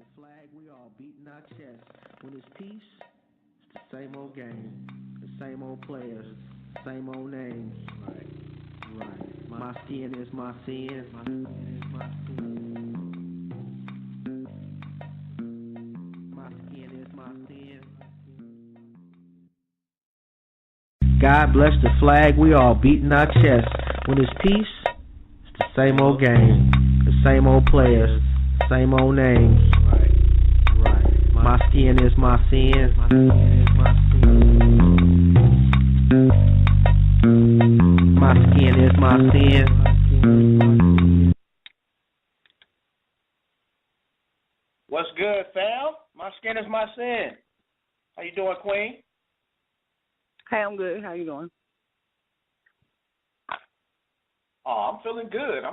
the flag, we all beating our chest. When it's peace, it's the same old game, the same old players, same old names. Right. My skin is my sin. My skin is my sin. My skin is my sin. God bless the flag, we all beating our chest. When it's peace, it's the same old game, the same old players, same old names. Right. My skin is my sin. My skin is my sin. My skin is my sin. What's good, fam? My skin is my sin. How you doing, Queen? Hey, I'm good. How you doing? Oh, I'm feeling good.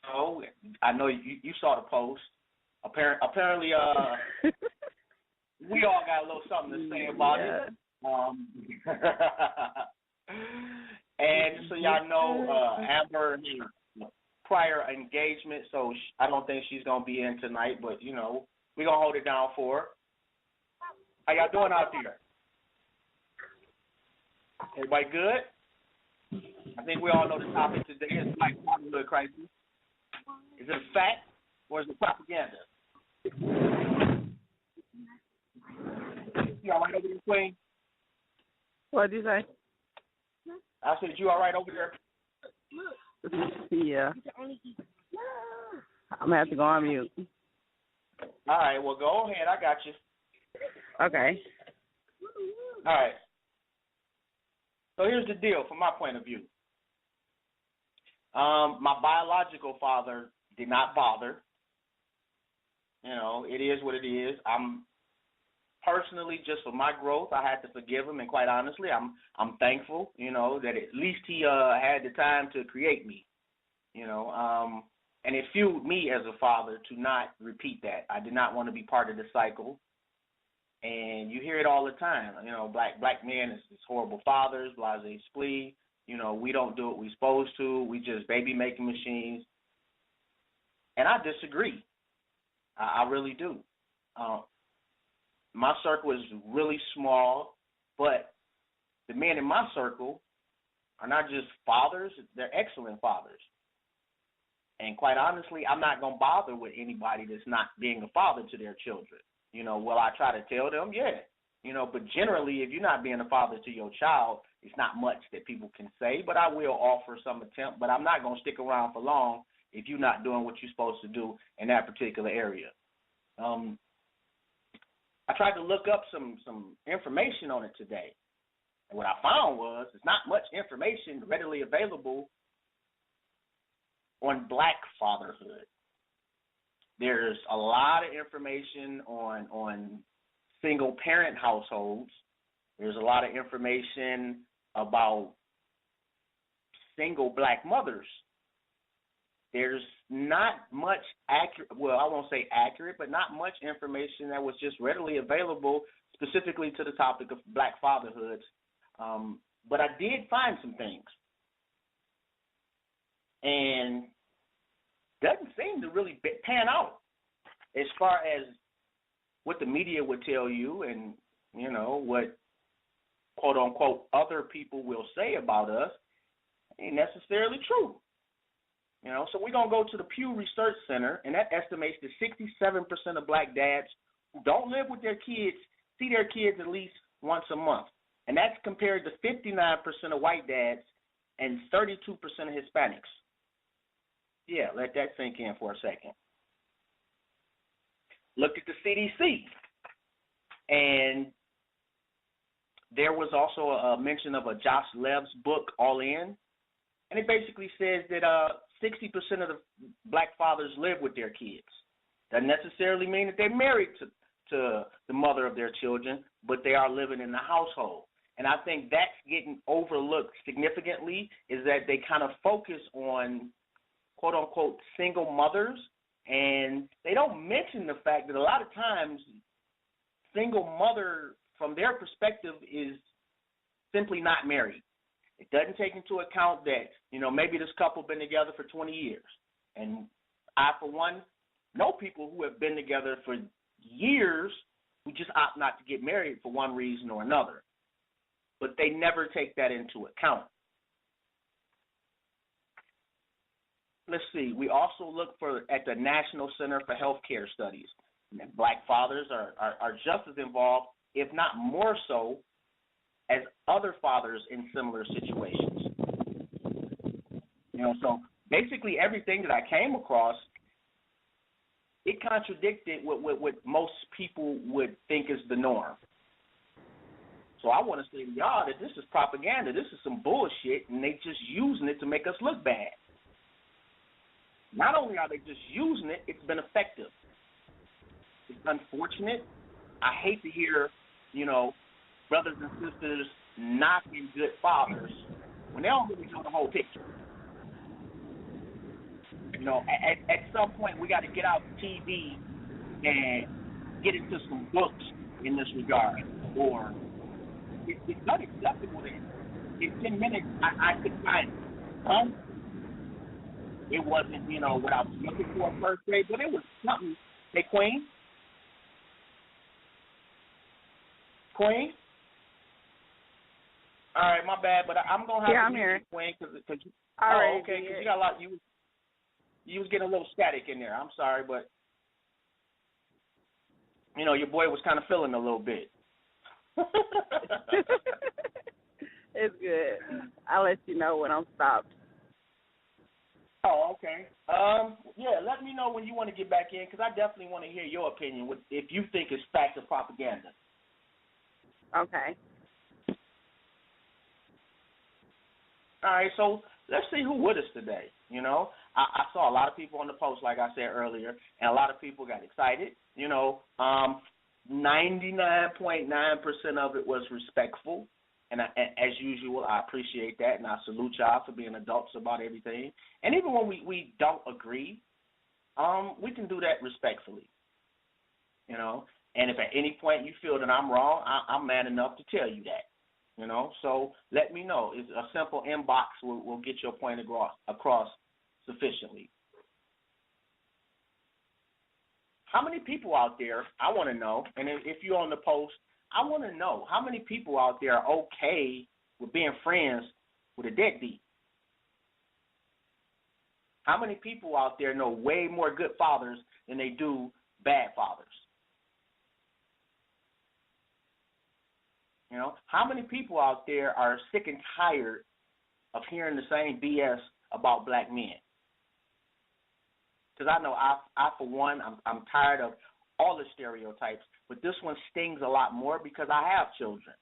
So I know you saw the post. Apparently, we all got a little something to say about it. And so y'all know, Amber prior engagement, so I don't think she's gonna be in tonight. But you know, we're gonna hold it down for her. How y'all doing out there? Everybody good? I think we all know the topic today is Black fatherhood crisis. Is it a fact or is it propaganda? You all right over there, Queen? What did you say? I said, you all right over there? Yeah. I'm going to have to go on mute. All right, well, go ahead. I got you. Okay. All right. So here's the deal from my point of view. My biological father did not bother. You know, it is what it is. I'm personally, just for my growth, I had to forgive him, and quite honestly, I'm thankful, you know, that at least he had the time to create me, you know, and it fueled me as a father to not repeat that. I did not want to be part of the cycle. And you hear it all the time, you know, black men is horrible fathers, blase splee. You know, we don't do what we're supposed to. We just baby-making machines. And I disagree. I really do. My circle is really small, but the men in my circle are not just fathers, they're excellent fathers. And quite honestly, I'm not going to bother with anybody that's not being a father to their children. You know, will I try to tell them? Yeah. You know, but generally, if you're not being a father to your child, it's not much that people can say, but I will offer some attempt. But I'm not going to stick around for long if you're not doing what you're supposed to do in that particular area. I tried to look up some information on it today. And what I found was there's not much information readily available on black fatherhood. There's a lot of information on single parent households. There's a lot of information about single black mothers. There's not much accurate, well, I won't say accurate, but not much information that was just readily available specifically to the topic of black fatherhoods. But I did find some things. And doesn't seem to really pan out as far as what the media would tell you and, you know, what, quote, unquote, other people will say about us ain't necessarily true. You know, so we're going to go to the Pew Research Center, and that estimates that 67% of black dads who don't live with their kids see their kids at least once a month. And that's compared to 59% of white dads and 32% of Hispanics. Yeah, let that sink in for a second. Looked at the CDC, and there was also a mention of a Josh Lev's book, All In, and it basically says that 60% of the black fathers live with their kids. Doesn't necessarily mean that they're married to the mother of their children, but they are living in the household. And I think that's getting overlooked significantly, is that they kind of focus on quote-unquote single mothers, and they don't mention the fact that a lot of times single mother, from their perspective, is simply not married. It doesn't take into account that, you know, maybe this couple been together for 20 years. And I, for one, know people who have been together for years who just opt not to get married for one reason or another. But they never take that into account. Let's see. We also look at the National Center for Healthcare Studies. Black fathers are just as involved, if not more so, as other fathers in similar situations. So basically everything that I came across, it contradicted what most people would think is the norm. So I want to say to y'all that this is propaganda. This is some bullshit, and they just using it to make us look bad. Not only are they just using it, it's been effective. It's unfortunate. I hate to hear, brothers and sisters knocking good fathers when they don't really know the whole picture. At some point we got to get out TV and get into some books in this regard, or it's unacceptable that in 10 minutes I could find some. It wasn't, what I was looking for first grade, but it was something. Hey, Queen? Queen? All right, my bad, but I'm going to have to hear you, Queen, because okay, because you got a lot, you was getting a little static in there. I'm sorry, but, your boy was kind of feeling a little bit. It's good. I'll let you know when I'm stopped. Oh, okay. Yeah, let me know when you want to get back in, because I definitely want to hear your opinion if you think it's fact or propaganda. Okay. All right, so let's see who with us today. I saw a lot of people on the post, like I said earlier, and a lot of people got excited. 99.9% of it was respectful. And as usual, I appreciate that, and I salute y'all for being adults about everything. And even when we don't agree, we can do that respectfully, And if at any point you feel that I'm wrong, I'm man enough to tell you that, So let me know. It's a simple inbox will get your point across sufficiently. How many people out there, I want to know, and if you're on the post, I want to know how many people out there are okay with being friends with a deadbeat. How many people out there know way more good fathers than they do bad fathers? How many people out there are sick and tired of hearing the same BS about black men? Because I know I for one, I'm tired of all the stereotypes, but this one stings a lot more because I have children.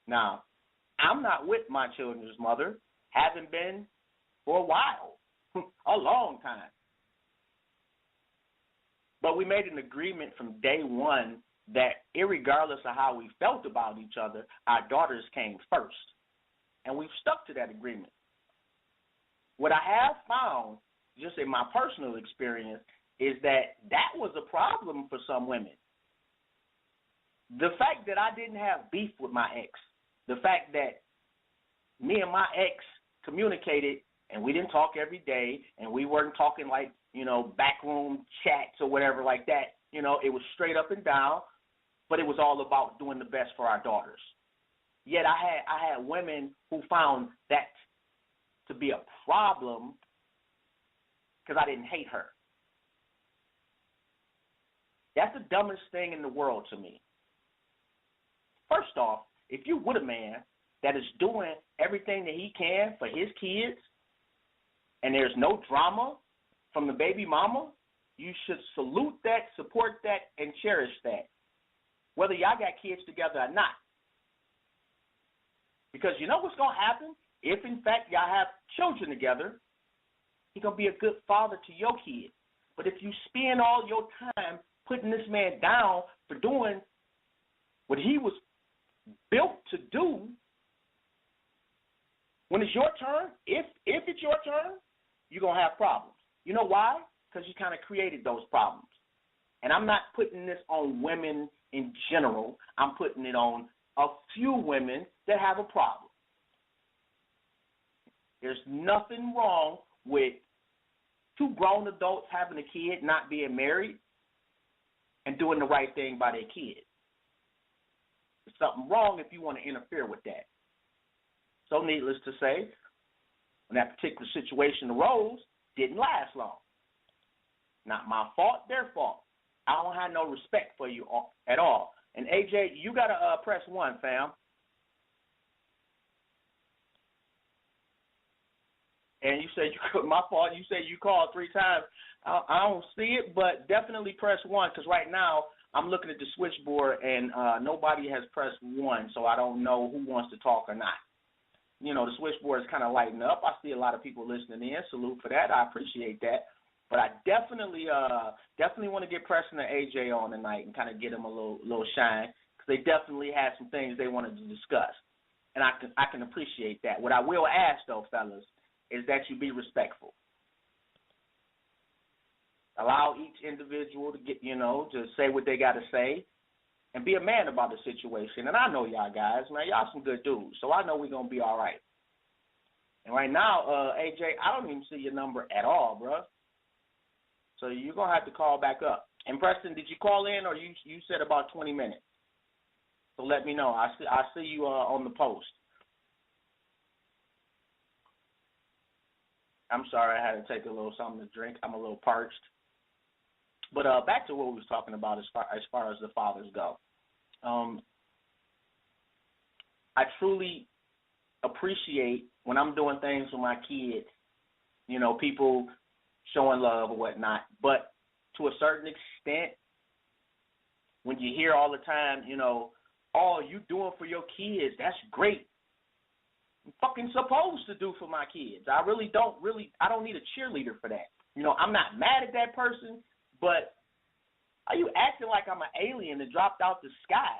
Now, I'm not with my children's mother, haven't been for a while, a long time. But we made an agreement from day one that irregardless of how we felt about each other, our daughters came first. And we've stuck to that agreement. What I have found, just in my personal experience, is that was a problem for some women. The fact that I didn't have beef with my ex, the fact that me and my ex communicated and we didn't talk every day and we weren't talking like, backroom chats or whatever like that. It was straight up and down, but it was all about doing the best for our daughters. Yet I had women who found that to be a problem because I didn't hate her. That's the dumbest thing in the world to me. First off, if you're with a man that is doing everything that he can for his kids and there's no drama from the baby mama, you should salute that, support that, and cherish that, whether y'all got kids together or not. Because you know what's going to happen? If, in fact, y'all have children together, he's going to be a good father to your kids. But if you spend all your time putting this man down for doing what he was built to do, when it's your turn, if it's your turn, you're going to have problems. You know why? Because you kind of created those problems. And I'm not putting this on women in general. I'm putting it on a few women that have a problem. There's nothing wrong with two grown adults having a kid, not being married, and doing the right thing by their kid. There's something wrong if you want to interfere with that. So needless to say, when that particular situation arose, didn't last long. Not my fault, their fault. I don't have no respect for you at all. And AJ, you got to press 1, fam. And you said my fault. You said you called 3 times. I don't see it, but definitely press 1 because right now I'm looking at the switchboard and nobody has pressed 1, so I don't know who wants to talk or not. You know, the switchboard is kind of lighting up. I see a lot of people listening in. Salute for that. I appreciate that. But I definitely want to get Preston and AJ on tonight and kind of get them a little shine because they definitely had some things they wanted to discuss, and I can appreciate that. What I will ask though, fellas, is that you be respectful. Allow each individual to to say what they got to say, and be a man about the situation. And I know y'all guys, man, y'all some good dudes, so I know we're gonna be all right. And right now, AJ, I don't even see your number at all, bro. So you're going to have to call back up. And Preston, did you call in or you said about 20 minutes? So let me know. I see you on the post. I'm sorry, I had to take a little something to drink. I'm a little parched. But back to what we was talking about as far as the fathers go. I truly appreciate when I'm doing things with my kids, people showing love or whatnot. But to a certain extent, when you hear all the time, oh, you doing for your kids, that's great. I'm fucking supposed to do for my kids. I don't need a cheerleader for that. I'm not mad at that person, but are you acting like I'm an alien that dropped out the sky?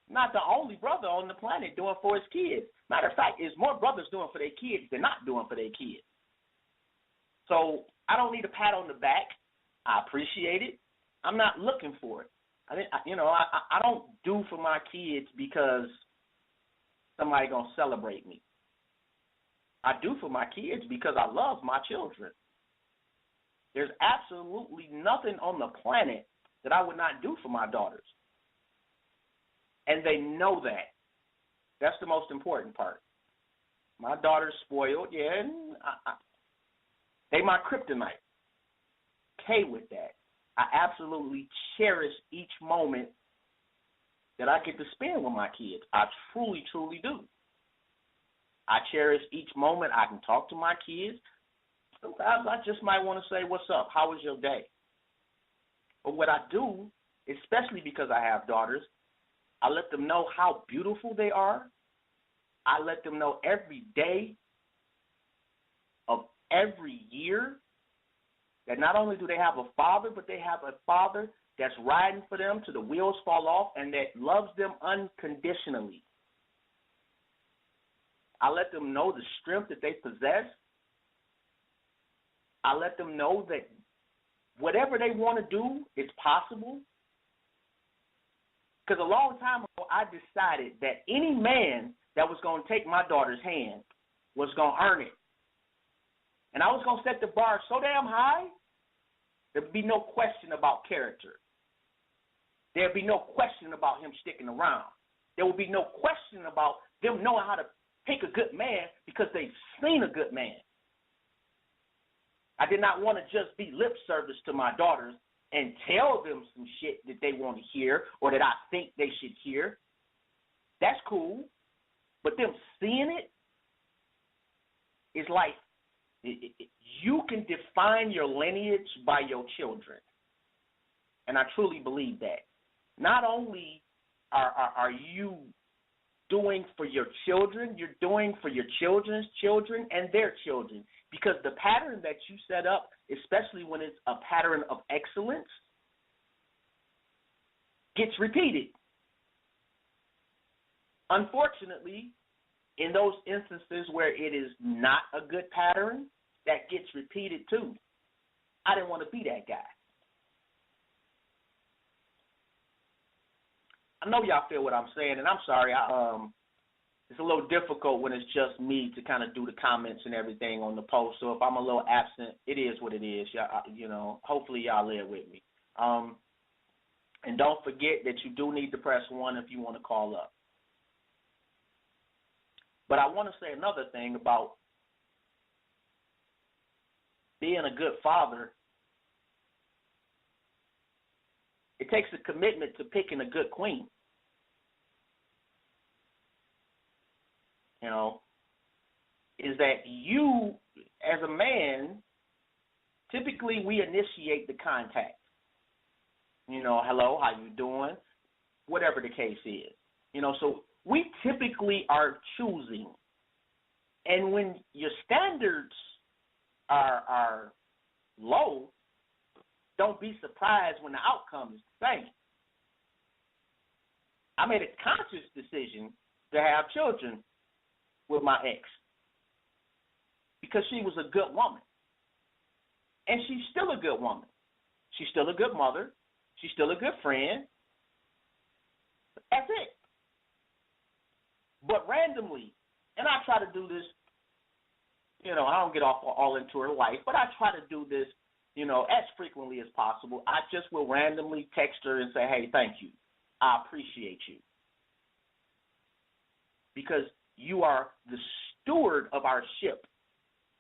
I'm not the only brother on the planet doing for his kids. Matter of fact, there's more brothers doing for their kids than not doing for their kids. So I don't need a pat on the back. I appreciate it. I'm not looking for it. I don't do for my kids because somebody gonna celebrate me. I do for my kids because I love my children. There's absolutely nothing on the planet that I would not do for my daughters. And they know that. That's the most important part. My daughter's spoiled, yeah, and they my kryptonite. Okay with that. I absolutely cherish each moment that I get to spend with my kids. I truly, truly do. I cherish each moment I can talk to my kids. Sometimes I just might want to say, what's up? How was your day? But what I do, especially because I have daughters, I let them know how beautiful they are. I let them know every day of every year that not only do they have a father, but they have a father that's riding for them till the wheels fall off and that loves them unconditionally. I let them know the strength that they possess. I let them know that whatever they want to do is possible. Because a long time ago, I decided that any man that was going to take my daughter's hand was going to earn it. And I was going to set the bar so damn high, there would be no question about character. There would be no question about him sticking around. There would be no question about them knowing how to pick a good man because they've seen a good man. I did not want to just be lip service to my daughters and tell them some shit that they want to hear or that I think they should hear. That's cool. But them seeing it is like you can define your lineage by your children. And I truly believe that. Not only are you doing for your children, you're doing for your children's children and their children. Because the pattern that you set up, especially when it's a pattern of excellence, gets repeated. Unfortunately, in those instances where it is not a good pattern, that gets repeated too. I didn't want to be that guy. I know y'all feel what I'm saying, and I'm sorry. it's a little difficult when it's just me to kind of do the comments and everything on the post. So if I'm a little absent, it is what it is. Hopefully y'all live with me. And don't forget that you do need to press 1 if you want to call up. But I want to say another thing about being a good father. It takes a commitment to picking a good queen. Is that you, as a man, typically we initiate the contact. Hello, how you doing? Whatever the case is. So we typically are choosing. And when your standards are low, don't be surprised when the outcome is the same. I made a conscious decision to have children with my ex because she was a good woman. And she's still a good woman. She's still a good mother. She's still a good friend. That's it. But randomly, and I try to do this, I don't get off all into her life, but I try to do this, as frequently as possible. I just will randomly text her and say, hey, thank you. I appreciate you. Because you are the steward of our ship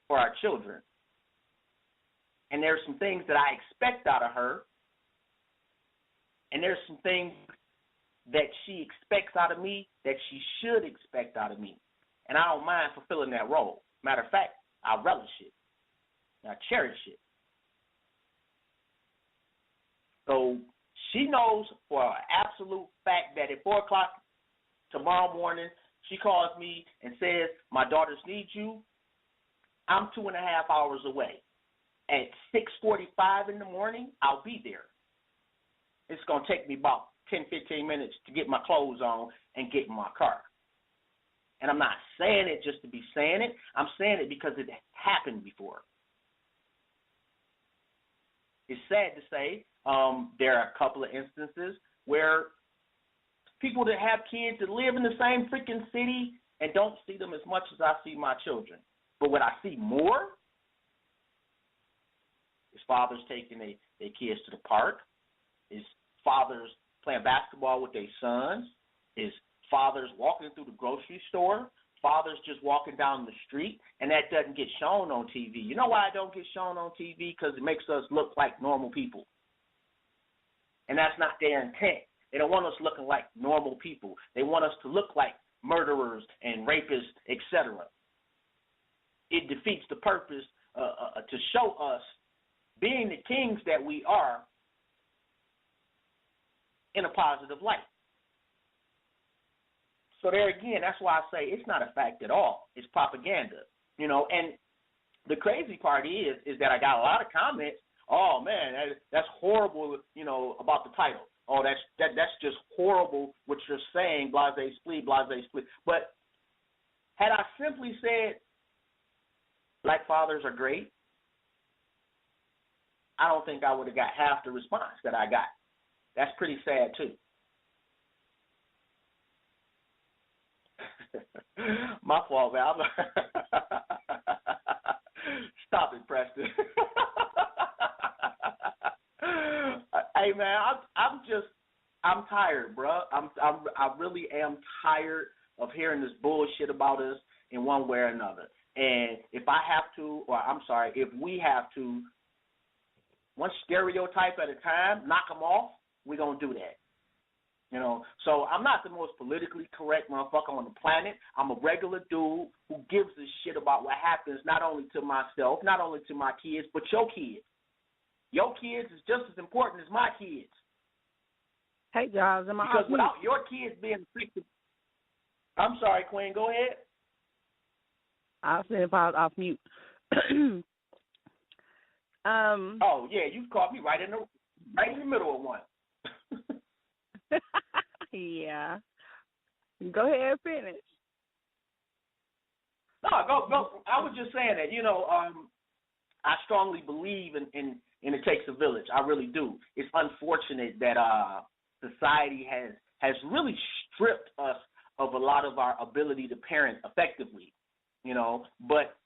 for our children. And there's some things that I expect out of her. And there's some things that she expects out of me that she should expect out of me. And I don't mind fulfilling that role. Matter of fact, I relish it. I cherish it. So she knows for an absolute fact that at 4 o'clock tomorrow morning, she calls me and says, my daughters need you. I'm 2.5 hours away. At 6:45 in the morning, I'll be there. It's going to take me about 10, 15 minutes to get my clothes on and get in my car. And I'm not saying it just to be saying it. I'm saying it because it happened before. It's sad to say there are a couple of instances where people that have kids that live in the same freaking city and don't see them as much as I see my children. But what I see more is fathers taking their kids to the park, is fathers playing basketball with their sons, is fathers walking through the grocery store, fathers just walking down the street, and that doesn't get shown on TV. You know why it don't get shown on TV? Because it makes us look like normal people. And that's not their intent. They don't want us looking like normal people. They want us to look like murderers and rapists, etc. It defeats the purpose to show us being the kings that we are in a positive light. So there again, that's why I say it's not a fact at all. It's propaganda, And the crazy part is that I got a lot of comments. Oh man, that's horrible, about the title. Oh, that's just horrible what you're saying. Blase split, blase split. But had I simply said black fathers are great, I don't think I would have got half the response that I got. That's pretty sad too. My fault, man. Stop it, Preston. Hey, man, I'm tired, bro. I really am tired of hearing this bullshit about us in one way or another. And if we have to, one stereotype at a time, knock them off, we're going to do that. So I'm not the most politically correct motherfucker on the planet. I'm a regular dude who gives a shit about what happens not only to myself, not only to my kids, but your kids. Your kids is just as important as my kids. Hey, Giles, am I Because off mute? without your kids being freaking... I'm sorry, Queen, go ahead. I said if I was off mute. Oh, yeah, you caught me right in the middle of one. Yeah. Go ahead and finish. No, go. I was just saying that, I strongly believe in it takes a village. I really do. It's unfortunate that society has really stripped us of a lot of our ability to parent effectively, you know. But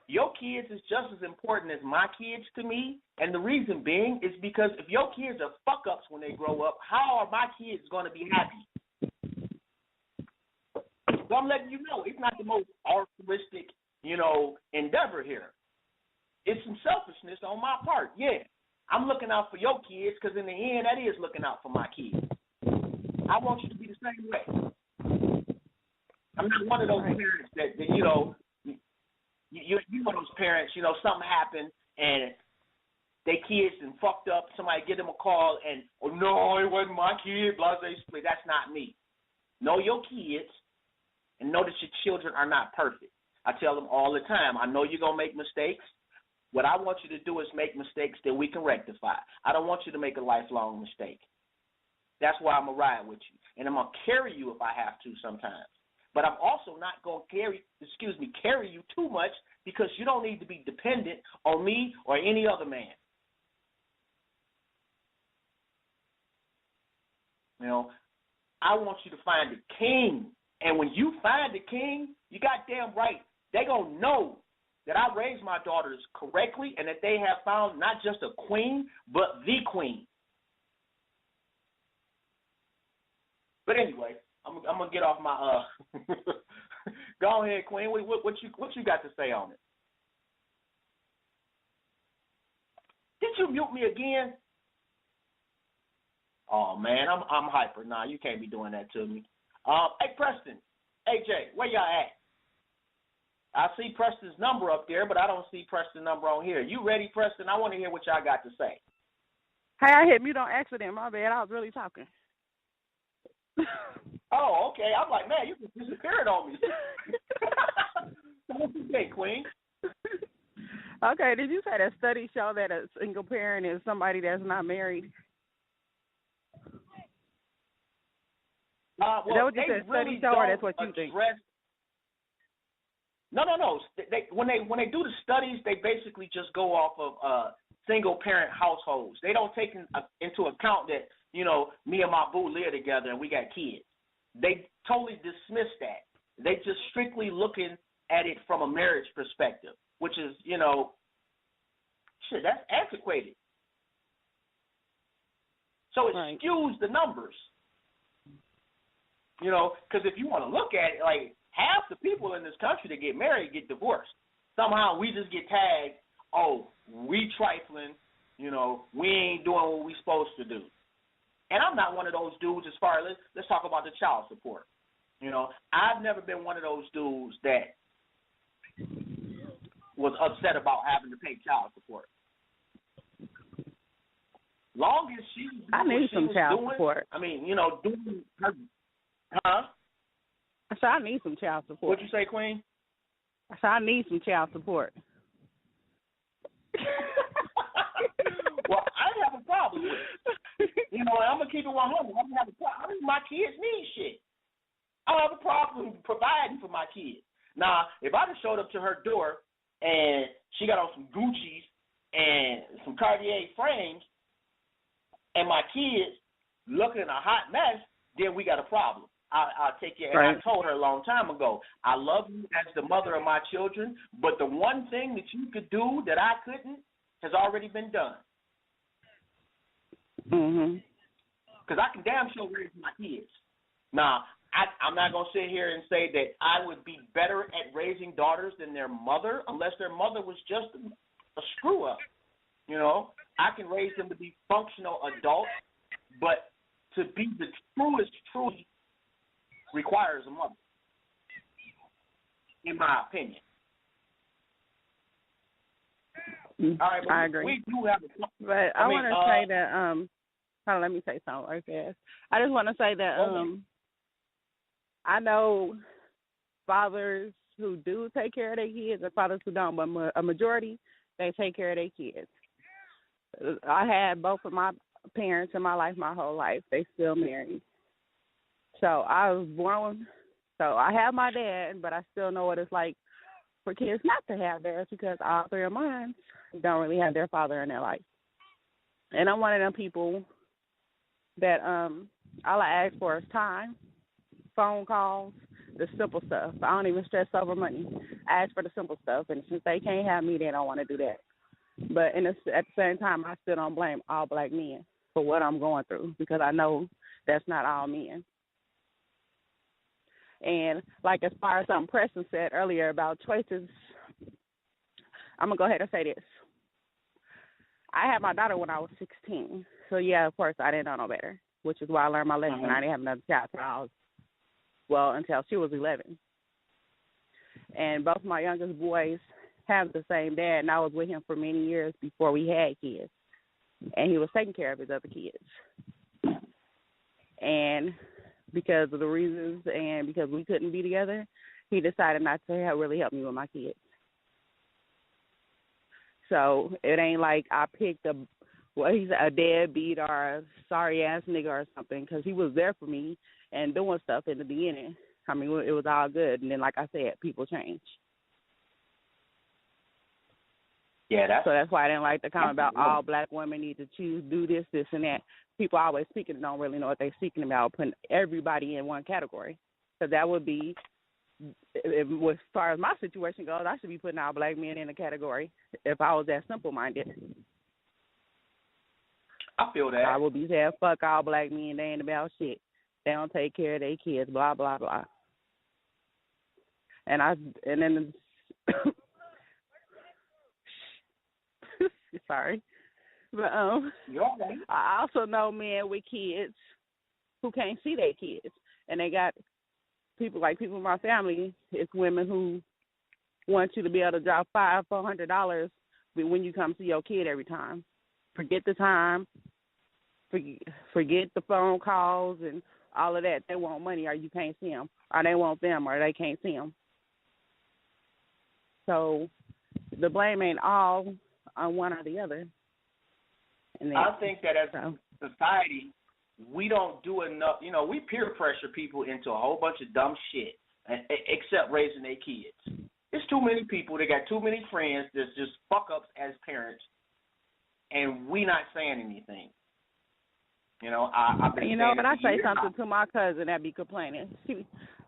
your kids is just as important as my kids to me, and the reason being is because if your kids are fuck-ups when they grow up, how are my kids going to be happy? So I'm letting you know, it's not the most altruistic, you know, endeavor here. It's some selfishness on my part, yeah. I'm looking out for your kids because in the end, that is looking out for my kids. I want you to be the same way. I'm not one of those parents that you know, you know those parents, you know, something happened and they kids and fucked up, somebody give them a call and, oh, no, it wasn't my kid, blah, blah, blah. That's not me. Know your kids and know that your children are not perfect. I tell them all the time, I know you're going to make mistakes. What I want you to do is make mistakes that we can rectify. I don't want you to make a lifelong mistake. That's why I'm going to ride with you. And I'm going to carry you if I have to sometimes. But I'm also not going to carry you too much because you don't need to be dependent on me or any other man. You know, I want you to find the king. And when you find the king, you goddamn right, they're going to know that I raised my daughters correctly and that they have found not just a queen, but the queen. But anyway, I'm gonna get off my Go ahead, Queen. What you got to say on it? Did you mute me again? Oh man, I'm hyper. Nah, you can't be doing that to me. Hey Preston, AJ, where y'all at? I see Preston's number up there, but I don't see Preston's number on here. You ready, Preston? I want to hear what y'all got to say. Hey, I hit mute on accident. My bad. I was really talking. Oh, okay. I'm like, man, you just disappeared on me. What you say, Queen? Okay, did you say that studies show that a single parent is somebody that's not married? Well, is that what you said, really studies show, or that's what you think? No. When they do the studies, they basically just go off of single parent households. They don't take into account that, you know, me and my boo live together and we got kids. They totally dismiss that. They just strictly looking at it from a marriage perspective, which is, you know, shit, that's antiquated. So it skews the numbers. You know, because if you want to look at it, like, half the people in this country that get married get divorced. Somehow we just get tagged, oh, we trifling, you know, we ain't doing what we supposed to do. And I'm not one of those dudes as far as, let's talk about the child support. You know, I've never been one of those dudes that was upset about having to pay child support. Long as she was I need some child doing, support. I mean, you know, doing her, huh? So I need some child support. What'd you say, Queen? So I need some child support. Well, I don't have a problem with it. You know, I'm going to keep it 100. I don't have a problem. My kids need shit. I don't have a problem providing for my kids. Now, if I just showed up to her door and she got on some Gucci's and some Cartier frames and my kids looking a hot mess, then we got a problem. I'll take you. And I told her a long time ago, I love you as the mother of my children, but the one thing that you could do that I couldn't has already been done. Mhm. Because I can damn sure raise my kids. Now, I'm not going to sit here and say that I would be better at raising daughters than their mother unless their mother was just a screw-up. You know, I can raise them to be functional adults, but to be the truest truly requires a mother, in my opinion. All right, I agree. We do have but I want to say that, hold on, let me say something right fast. I just want to say that I know fathers who do take care of their kids and fathers who don't, but a majority, they take care of their kids. I had both of my parents in my life my whole life. They still married. So I was born, so I have my dad, but I still know what it's like for kids not to have theirs because all three of mine don't really have their father in their life. And I'm one of them people that all I ask for is time phone calls, the simple stuff. I don't even stress over money. I ask for the simple stuff, and since they can't have me, they don't want to do that. But at the same time, I still don't blame all black men for what I'm going through because I know that's not all men. And like as far as something Preston said earlier about choices, I'm going to go ahead and say this. I had my daughter when I was 16. So, yeah, of course, I didn't know no better, which is why I learned my lesson. I didn't have another child until she was 11. And both my youngest boys have the same dad, and I was with him for many years before we had kids. And he was taking care of his other kids. And because of the reasons and because we couldn't be together, he decided not to really help me with my kids. So it ain't like I picked he's a deadbeat or a sorry-ass nigga or something, because he was there for me and doing stuff in the beginning. I mean, it was all good. And then, like I said, people change. Yeah, that's why I didn't like the comment about all black women need to choose, do this, this, and that. People always speaking and don't really know what they're speaking about, putting everybody in one category. So that would be, as far as my situation goes, I should be putting all black men in a category if I was that simple-minded. I feel that. I would be saying, fuck all black men, they ain't about shit. They don't take care of their kids, blah, blah, blah. And then sorry. But I also know men with kids who can't see their kids. And they got people in my family, it's women who want you to be able to drop $400 when you come see your kid every time. Forget the time, forget the phone calls and all of that. They want money or you can't see them, or they want them or they can't see them. So the blame ain't all on one or the other. And I think that as a society, we don't do enough. You know, we peer pressure people into a whole bunch of dumb shit, except raising their kids. There's too many people. They got too many friends that's just fuck-ups as parents, and we not saying anything. You know, I've been saying but I say something to my cousin that be complaining.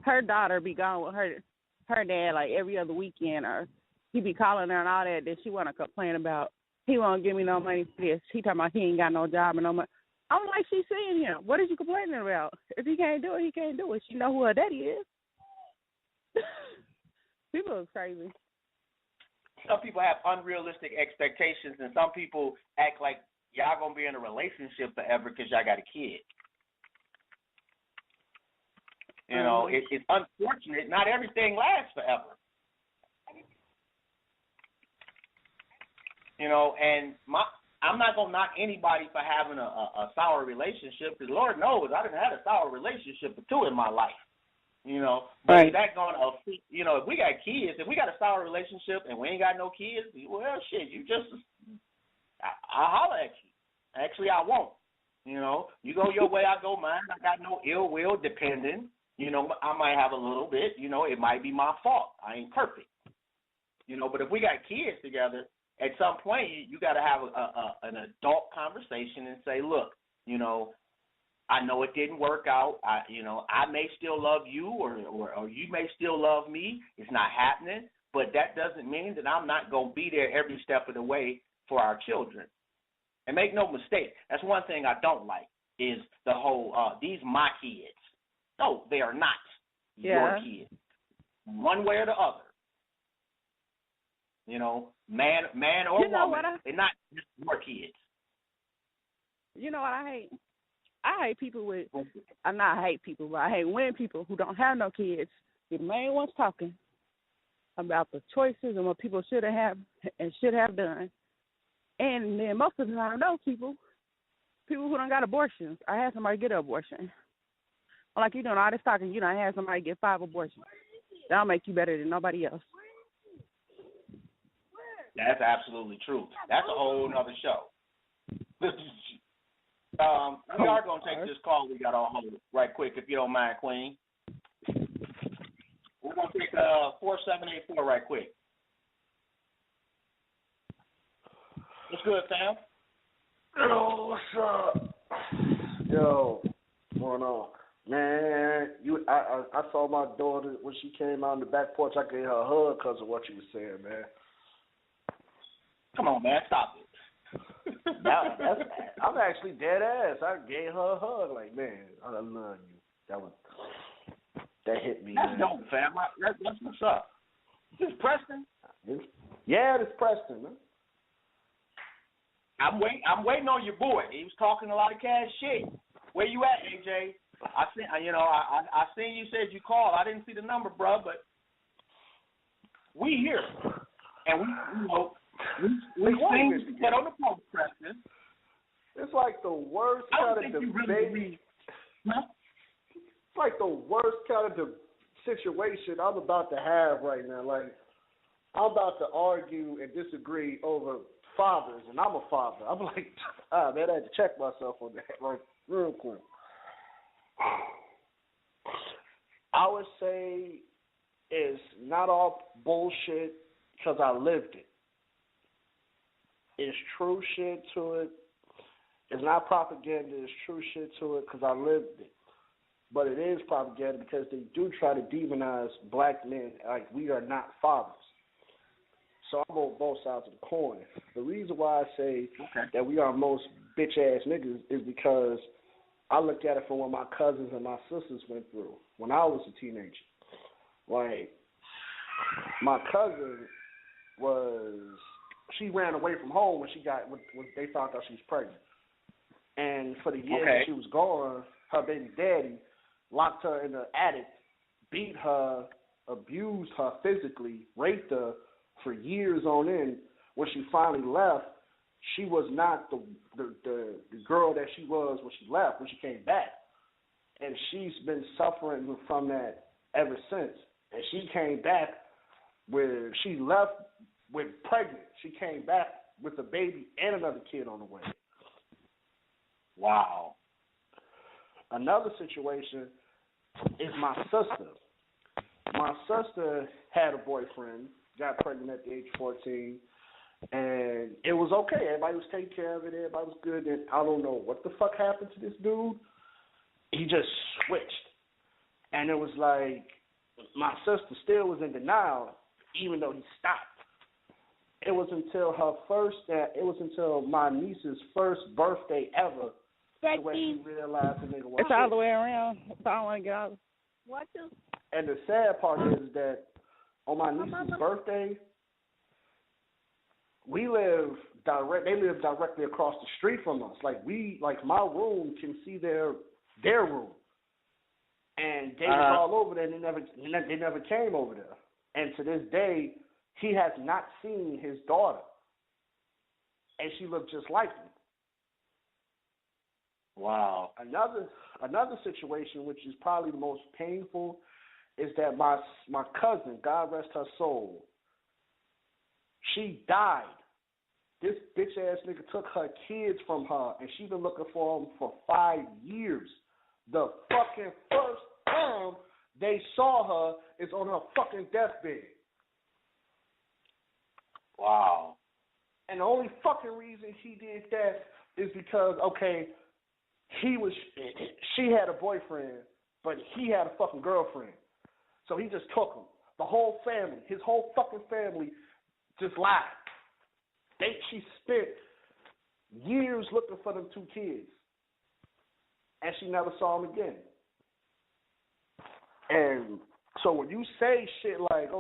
Her daughter be gone with her dad like every other weekend, or he be calling her and all that she want to complain about. He won't give me no money for this. He talking about he ain't got no job and no money. I'm like, she's seeing him. What is you complaining about? If he can't do it, he can't do it. She know who her daddy is. People are crazy. Some people have unrealistic expectations, and some people act like y'all going to be in a relationship forever because y'all got a kid. You know, it's unfortunate. Not everything lasts forever. You know, and I'm not going to knock anybody for having a sour relationship, because Lord knows I done had a sour relationship or two in my life. You know, but right. Is that going to, you know, if we got kids, if we got a sour relationship and we ain't got no kids, well, shit, I'll holler at you. Actually, I won't. You know, you go your way, I go mine. I got no ill will, depending. You know, I might have a little bit. You know, it might be my fault. I ain't perfect. You know, but if we got kids together, at some point you got to have an adult conversation and say, look, you know, I know it didn't work out. I may still love you, or you may still love me. It's not happening, but that doesn't mean that I'm not going to be there every step of the way for our children. And make no mistake, that's one thing I don't like is the whole these my kids. No, they are not your kids, one way or the other. You know, man or woman, they're not just your kids. You know what I hate? I hate people with, I hate when people who don't have no kids, the main ones talking about the choices and what people should have and should have done. And then most of the time, those people who don't got abortions, I had somebody get an abortion. Like you doing all this talking, you don't have somebody get 5 abortions. That'll make you better than nobody else. That's absolutely true. That's a whole nother show. We are going to take this call we got on hold right quick, if you don't mind, Queen. We're going to take 4784 right quick. What's good, Sam? Yo, what's up? Yo, what's going on? Man, I saw my daughter when she came out on the back porch. I gave her a hug because of what you were saying, man. Come on, man, stop it. I'm actually dead ass. I gave her a hug, like, man, I love you. That hit me. That's dope, fam. That's what's up. This is Preston. Yeah, this is Preston, man. I'm waiting on your boy. He was talking a lot of cash shit. Where you at, AJ? I seen you said you called. I didn't see the number, bro, but we here, and we seen you get on the phone, Preston. It's like the worst kind of debate. It's like the worst kind of situation I'm about to have right now. Like, I'm about to argue and disagree over fathers, and I'm a father. I'm like, man, I had to check myself on that, like, real quick. I would say it's not all bullshit because I lived it. It's true shit to it. It's not propaganda. It's true shit to it because I lived it. But it is propaganda because they do try to demonize black men like we are not fathers. So I'm on both sides of the coin. The reason why I say that we are most bitch-ass niggas is because I look at it from what my cousins and my sisters went through when I was a teenager. Like, my cousin she ran away from home when they found out she was pregnant. And for the year that she was gone, her baby daddy locked her in the attic, beat her, abused her physically, raped her for years on end. When she finally left, she was not the girl that she was when she left, when she came back. And she's been suffering from that ever since. And she came back she left with pregnant. She came back with a baby and another kid on the way. Wow. Another situation is my sister. My sister had a boyfriend, got pregnant at the age of 14, and it was okay. Everybody was taking care of it. Everybody was good. And I don't know what the fuck happened to this dude. He just switched. And it was like my sister still was in denial, even though he stopped. It was until my niece's first birthday ever when she realized the nigga was It's all the way around. That's all I want to get out. What you? And the sad part is that on my niece's birthday, they live directly across the street from us. Like my room can see their room. And they was all over there and they never came over there. And to this day, he has not seen his daughter. And she looked just like him. Wow. Another situation, which is probably the most painful, is that my cousin, God rest her soul, she died. This bitch ass nigga took her kids from her, and she been looking for them for 5 years. The fucking first time they saw her is on her fucking deathbed. Wow. And the only fucking reason he did that is because, she had a boyfriend, but he had a fucking girlfriend. So he just took them. The whole family, his whole fucking family just lied. She spent years looking for them 2 kids. And she never saw them again. And so when you say shit like,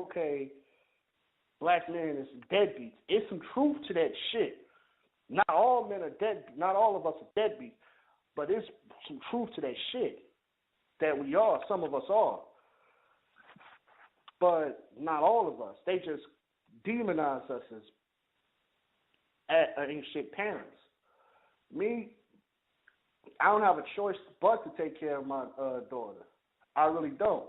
black men is deadbeats, it's some truth to that shit. Not all men are deadbeats. Not all of us are deadbeats. But there's some truth to that shit that we are. Some of us are. But not all of us. They just demonize us as shit parents. Me, I don't have a choice but to take care of my daughter. I really don't.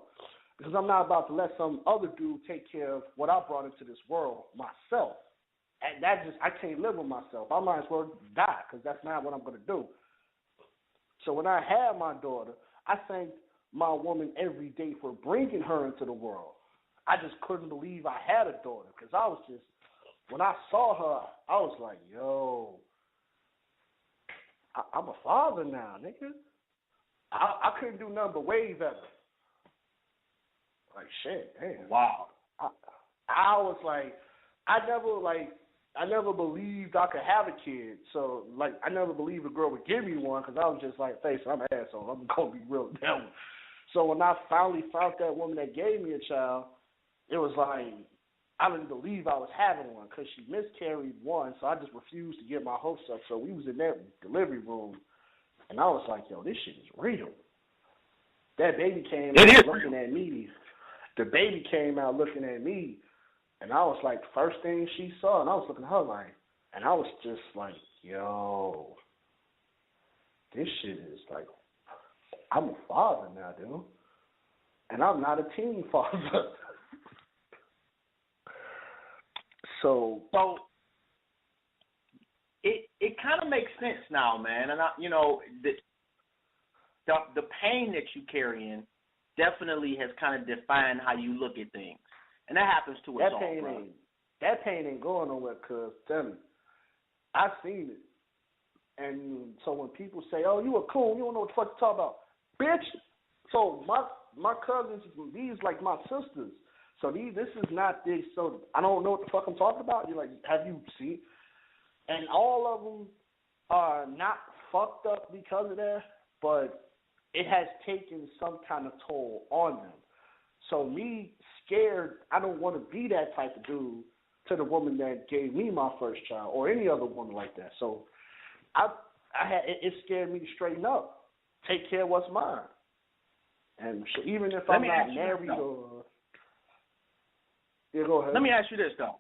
Because I'm not about to let some other dude take care of what I brought into this world myself. And I can't live with myself. I might as well die because that's not what I'm going to do. So when I had my daughter, I thank my woman every day for bringing her into the world. I just couldn't believe I had a daughter because when I saw her, I was like, yo, I'm a father now, nigga. I couldn't do nothing but wave at her. Like, shit, damn. Wow. I was like, I never believed I could have a kid. So, like, I never believed a girl would give me one because I was just like, face, I'm an asshole. I'm going to be real down. So when I finally found that woman that gave me a child, it was like, I didn't believe I was having one because she miscarried one, so I just refused to get my hopes up. So we was in that delivery room, and I was like, yo, this shit is real. That baby came out looking at me. The baby came out looking at me, and I was like, first thing she saw, and I was looking at her like, and I was just like, yo, this shit is like, I'm a father now, dude. And I'm not a teen father. So it kind of makes sense now, man. And the pain that you carry in definitely has kind of defined how you look at things, and that happens to us all, bro. That pain ain't going nowhere. Cause tell me, I seen it, and so when people say, "Oh, you a coon, you don't know what the fuck to talk about," bitch. So my cousins, these like my sisters. So this is not this. So I don't know what the fuck I'm talking about. You're like, have you seen? And all of them are not fucked up because of that, but it has taken some kind of toll on them. So me scared, I don't want to be that type of dude to the woman that gave me my first child or any other woman like that. So it scared me to straighten up, take care of what's mine. And so even if I'm not married or... Yeah, go ahead. Let me ask you this, though.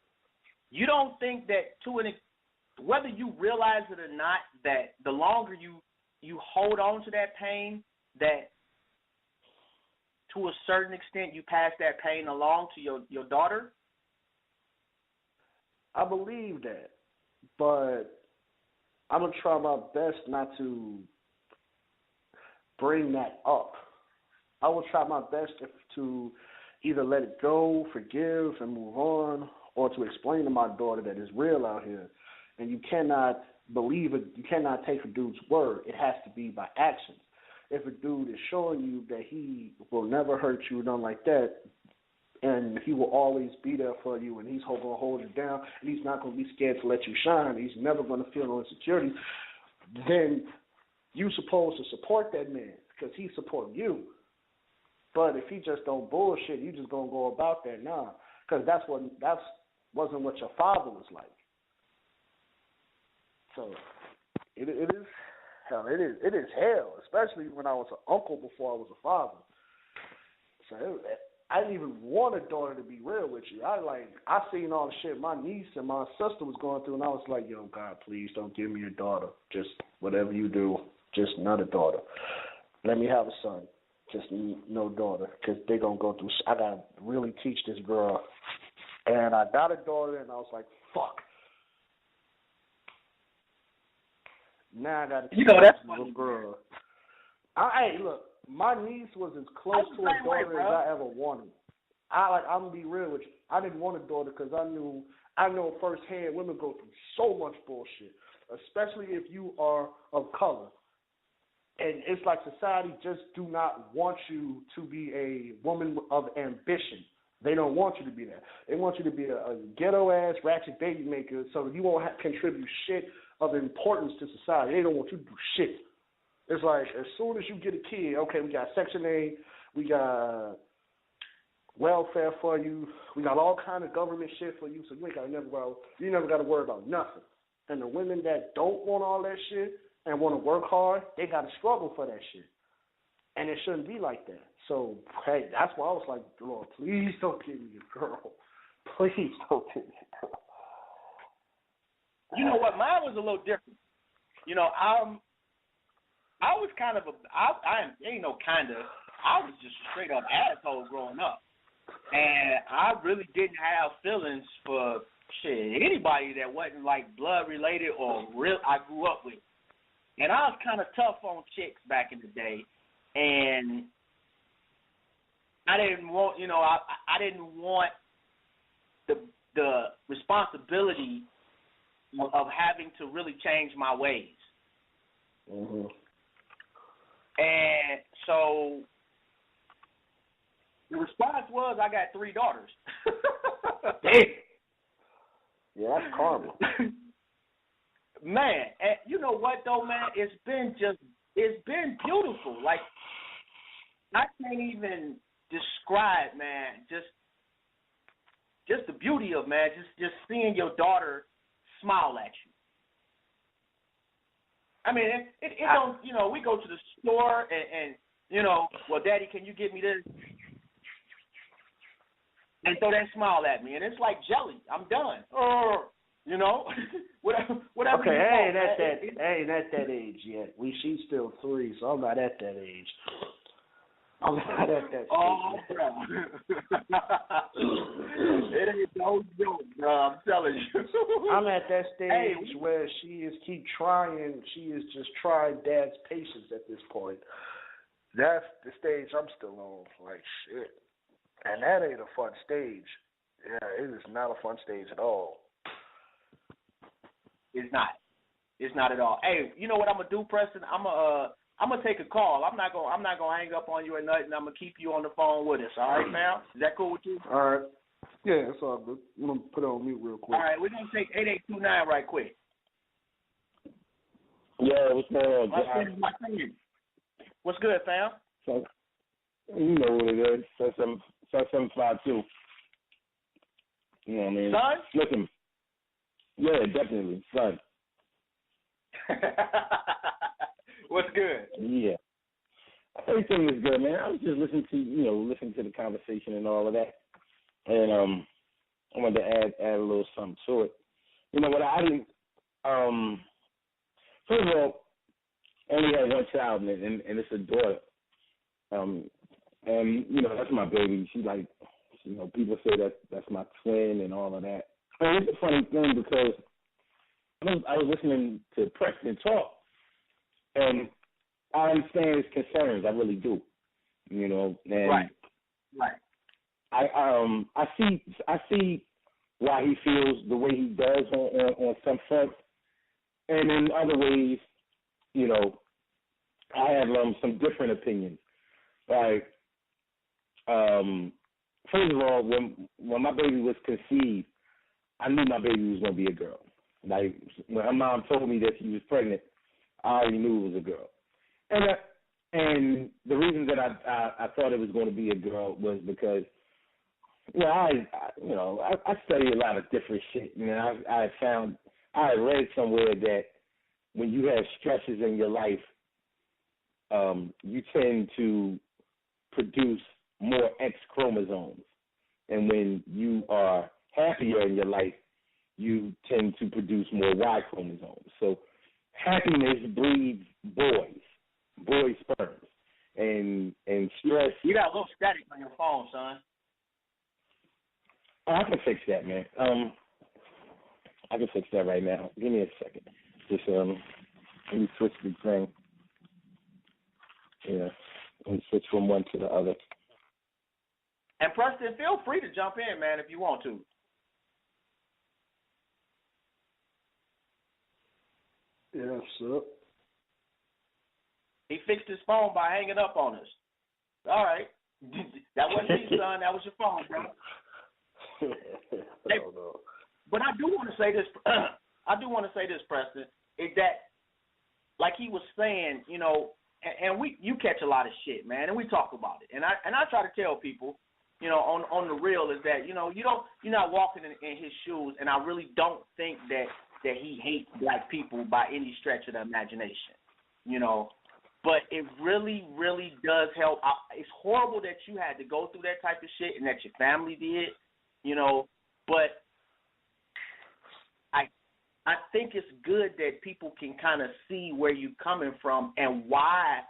You don't think that whether you realize it or not, that the longer you hold on to that pain, that to a certain extent you pass that pain along to your daughter? I believe that, but I'm going to try my best not to bring that up. I will try my best to either let it go, forgive, and move on, or to explain to my daughter that it's real out here. And you cannot believe it. You cannot take a dude's word. It has to be by actions. If a dude is showing you that he will never hurt you or nothing like that, and he will always be there for you, and he's going to hold you down, and he's not going to be scared to let you shine, he's never going to feel no insecurity, then you're supposed to support that man because he's supporting you. But if he just don't bullshit, you just going to go about that now, because that wasn't what your father was like. So it is hell. It is hell, especially when I was an uncle before I was a father. So I didn't even want a daughter, to be real with you. I seen all the shit my niece and my sister was going through, and I was like, yo, God, please don't give me a daughter. Just whatever you do, just not a daughter. Let me have a son. Just no daughter, because they're going to go through. I got to really teach this girl. And I got a daughter, and I was like, fuck. Now I got to teach this little girl. Hey, look, my niece was as close to a daughter as I ever wanted. I'm going to be real with you. I didn't want a daughter because I know firsthand women go through so much bullshit, especially if you are of color. And it's like society just do not want you to be a woman of ambition. They don't want you to be that. They want you to be a ghetto-ass ratchet baby maker so that you won't contribute shit of importance to society. They don't want you to do shit. It's like as soon as you get a kid, okay, we got Section 8, we got welfare for you, we got all kind of government shit for you, so you never got to worry about nothing. And the women that don't want all that shit and want to work hard, they got to struggle for that shit. And it shouldn't be like that. So, hey, that's why I was like, Lord, please don't give me a girl. Please don't give me a girl. You know what? Mine was a little different. You know, I was kind of I was just a straight up asshole growing up. And I really didn't have feelings for anybody that wasn't like blood related or real I grew up with. And I was kind of tough on chicks back in the day, and I didn't want, I didn't want the responsibility of having to really change my ways. Mm-hmm. And so the response was, I got 3 daughters. Damn. Yeah, that's karma. Man, and you know what though, man? It's been beautiful. Like, I can't even describe, man, just the beauty of, man, just seeing your daughter smile at you. I mean, it don't, you know, we go to the store and you know, well, Daddy, can you get me this? And throw that smile at me, and it's like jelly. I'm done. You know, whatever. Okay, you I ain't want, at that age yet. She's still 3, so I'm not at that age. I'm not at that stage. Oh, bro. It ain't no joke, bro. I'm telling you. I'm at that stage where she is just trying Dad's patience at this point. That's the stage I'm still on. Like, shit. And that ain't a fun stage. Yeah, it is not a fun stage at all. It's not. It's not at all. Hey, you know what I'm gonna do, Preston? I'm gonna take a call. I'm not gonna hang up on you or nothing. I'm gonna keep you on the phone with us. All right, man? Is that cool with you? All right. Yeah, it's all good. I'm gonna put it on mute real quick. All right, we're gonna take 8829 right quick. Yeah, what's going on, John? What's good, fam? So, you know what it is. 752. You know what I mean? Son? Listen. Yeah, definitely. Son. What's good? Yeah. Everything is good, man. I was just listening to the conversation and all of that. And I wanted to add a little something to it. You know what, I didn't first of all, I only had one child and it's a daughter. And you know, that's my baby. She like, you know, people say that's my twin and all of that. And it's a funny thing because I was listening to Preston talk, and I understand his concerns. I really do. You know, and right. I see why he feels the way he does on some fronts, and in other ways, you know, I have some different opinions. Like, first of all, when my baby was conceived, I knew my baby was going to be a girl. Like, when her mom told me that she was pregnant, I already knew it was a girl. And the reason that I thought it was going to be a girl was because, you know, I study a lot of different shit. And I had read somewhere that when you have stresses in your life, you tend to produce more X chromosomes. And when you are happier in your life, you tend to produce more Y chromosomes. So happiness breeds boy sperms. And stress. You got a little static on your phone, son. Oh, I can fix that, man. I can fix that right now. Give me a second. Just let me switch the thing. Yeah, let me switch from one to the other. And Preston, feel free to jump in, man, if you want to. Yeah, what's up? He fixed his phone by hanging up on us. All right. That wasn't me, son. That was your phone, bro. I don't know. But I do want to say this. Preston, is that, like he was saying, you know, and you catch a lot of shit, man, and we talk about it. And I try to tell people, you know, on the real is that, you know, you're not walking in his shoes, and I really don't think that he hates black people by any stretch of the imagination, you know. But it really, really does help. It's horrible that you had to go through that type of shit and that your family did, you know. But I think it's good that people can kind of see where you're coming from and why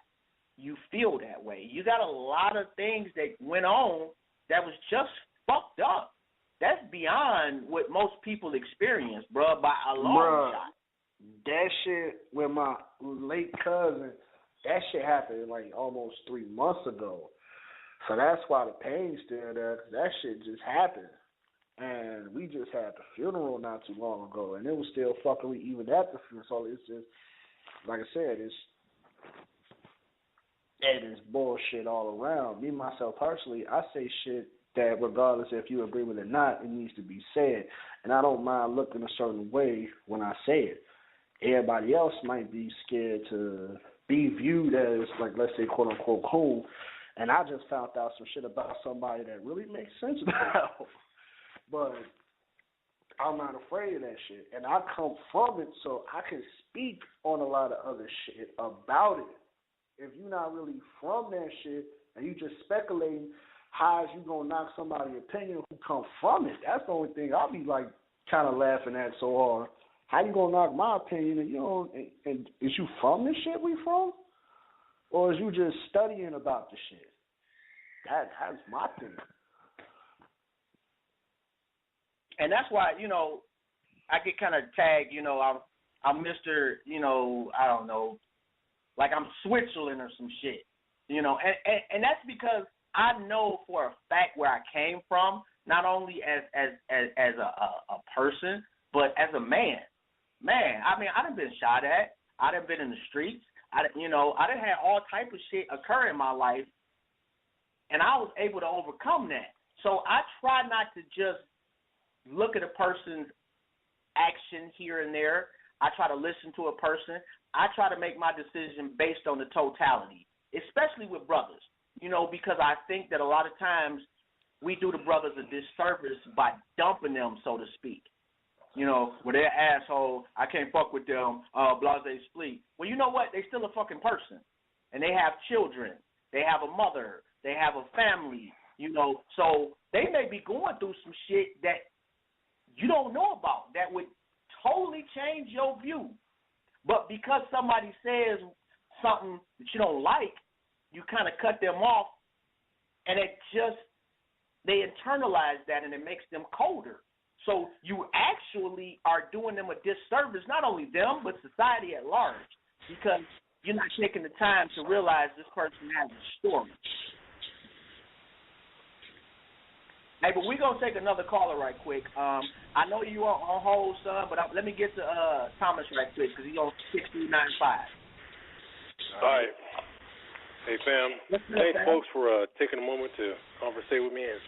you feel that way. You got a lot of things that went on that was just fucked up. That's beyond what most people experience, bro, by a long shot. That shit with my late cousin, that shit happened like almost 3 months ago. So that's why the pain's still there, because that shit just happened. And we just had the funeral not too long ago, and it was still fucking even at the funeral. So it's just, like I said, and it's bullshit all around. Me, myself, personally, I say shit that regardless if you agree with it or not, it needs to be said. And I don't mind looking a certain way when I say it. Everybody else might be scared to be viewed as, like, let's say, quote-unquote, cool. And I just found out some shit about somebody that really makes sense now. But I'm not afraid of that shit. And I come from it, so I can speak on a lot of other shit about it. If you're not really from that shit and you just speculating how is you going to knock somebody's opinion who come from it, that's the only thing I'll be, like, kind of laughing at so hard. How you going to knock my opinion and you know, and is you from the shit we from? Or is you just studying about the shit? That's my thing. And that's why, you know, I get kind of tagged, you know, I'm Mr., you know, I don't know, like I'm Switzerland or some shit, you know, and that's because I know for a fact where I came from, not only as a person, but as a man. Man, I mean, I done been shot at. I done been in the streets. I done had all type of shit occur in my life, and I was able to overcome that. So I try not to just look at a person's action here and there. I try to listen to a person. I try to make my decision based on the totality, especially with brothers, you know, because I think that a lot of times we do the brothers a disservice by dumping them, so to speak. You know, well, they're asshole, I can't fuck with them, blase split. Well, you know what? They're still a fucking person. And they have children. They have a mother. They have a family, you know. So they may be going through some shit that you don't know about that would totally change your view. But because somebody says something that you don't like, you kind of cut them off, and they internalize that, and it makes them colder. So you actually are doing them a disservice, not only them, but society at large, because you're not taking the time to realize this person has a story. Hey, but we're going to take another caller right quick. I know you are on hold, son, but let me get to Thomas right quick because he's on 6395. All right. Hey, fam. Thanks, folks, for taking a moment to conversate with me and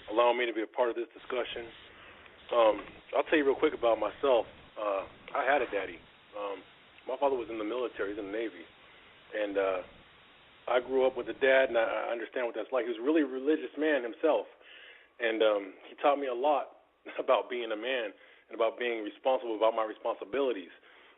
allowing me to be a part of this discussion. I'll tell you real quick about myself. I had a daddy. My father was in the military. He's in the Navy. And I grew up with a dad, and I understand what that's like. He was a really religious man himself. And he taught me a lot about being a man and about being responsible, about my responsibilities.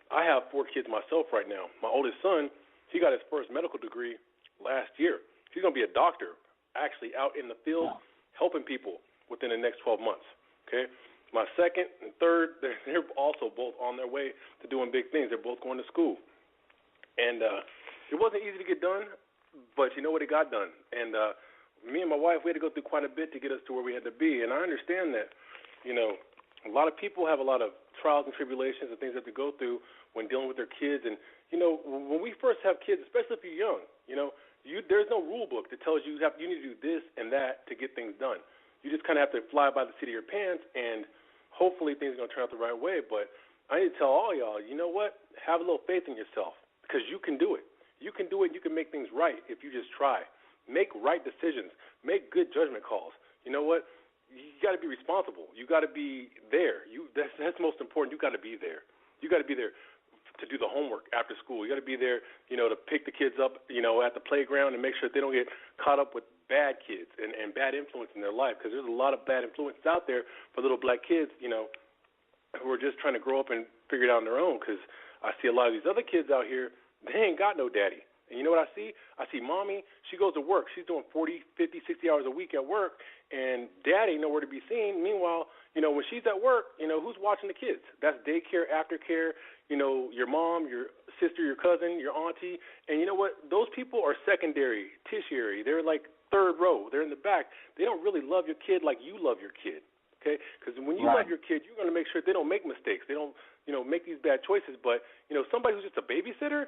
I have 4 kids myself right now. My oldest son, he got his first medical degree last year. He's going to be a doctor, actually out in the field helping people within the next 12 months. Okay? My second and third, they're also both on their way to doing big things. They're both going to school. And it wasn't easy to get done, but you know what? It got done. And me and my wife, we had to go through quite a bit to get us to where we had to be. And I understand that, you know, a lot of people have a lot of trials and tribulations and things that they go through when dealing with their kids. And, you know, when we first have kids, especially if you're young, you know, there's no rule book that tells you you need to do this and that to get things done. You just kind of have to fly by the seat of your pants, and hopefully things are going to turn out the right way. But I need to tell all y'all, you know what? Have a little faith in yourself because you can do it. You can do it, and you can make things right if you just try. Make right decisions. Make good judgment calls. You know what? You got to be responsible. You got to be there. That's most important. You got to be there. You got to be there to do the homework after school. You got to be there, you know, to pick the kids up, you know, at the playground and make sure they don't get caught up with bad kids and bad influence in their life, because there's a lot of bad influences out there for little black kids, you know, who are just trying to grow up and figure it out on their own, because I see a lot of these other kids out here, they ain't got no daddy. And you know what I see? I see mommy, she goes to work. She's doing 40, 50, 60 hours a week at work, and daddy nowhere to be seen. Meanwhile, you know, when she's at work, you know, who's watching the kids? That's daycare, aftercare, you know, your mom, your sister, your cousin, your auntie. And you know what? Those people are secondary, tertiary. They're like third row. They're in the back. They don't really love your kid like you love your kid, okay? Because when you love your kid, you're going to make sure they don't make mistakes. They don't, you know, make these bad choices. But, you know, somebody who's just a babysitter,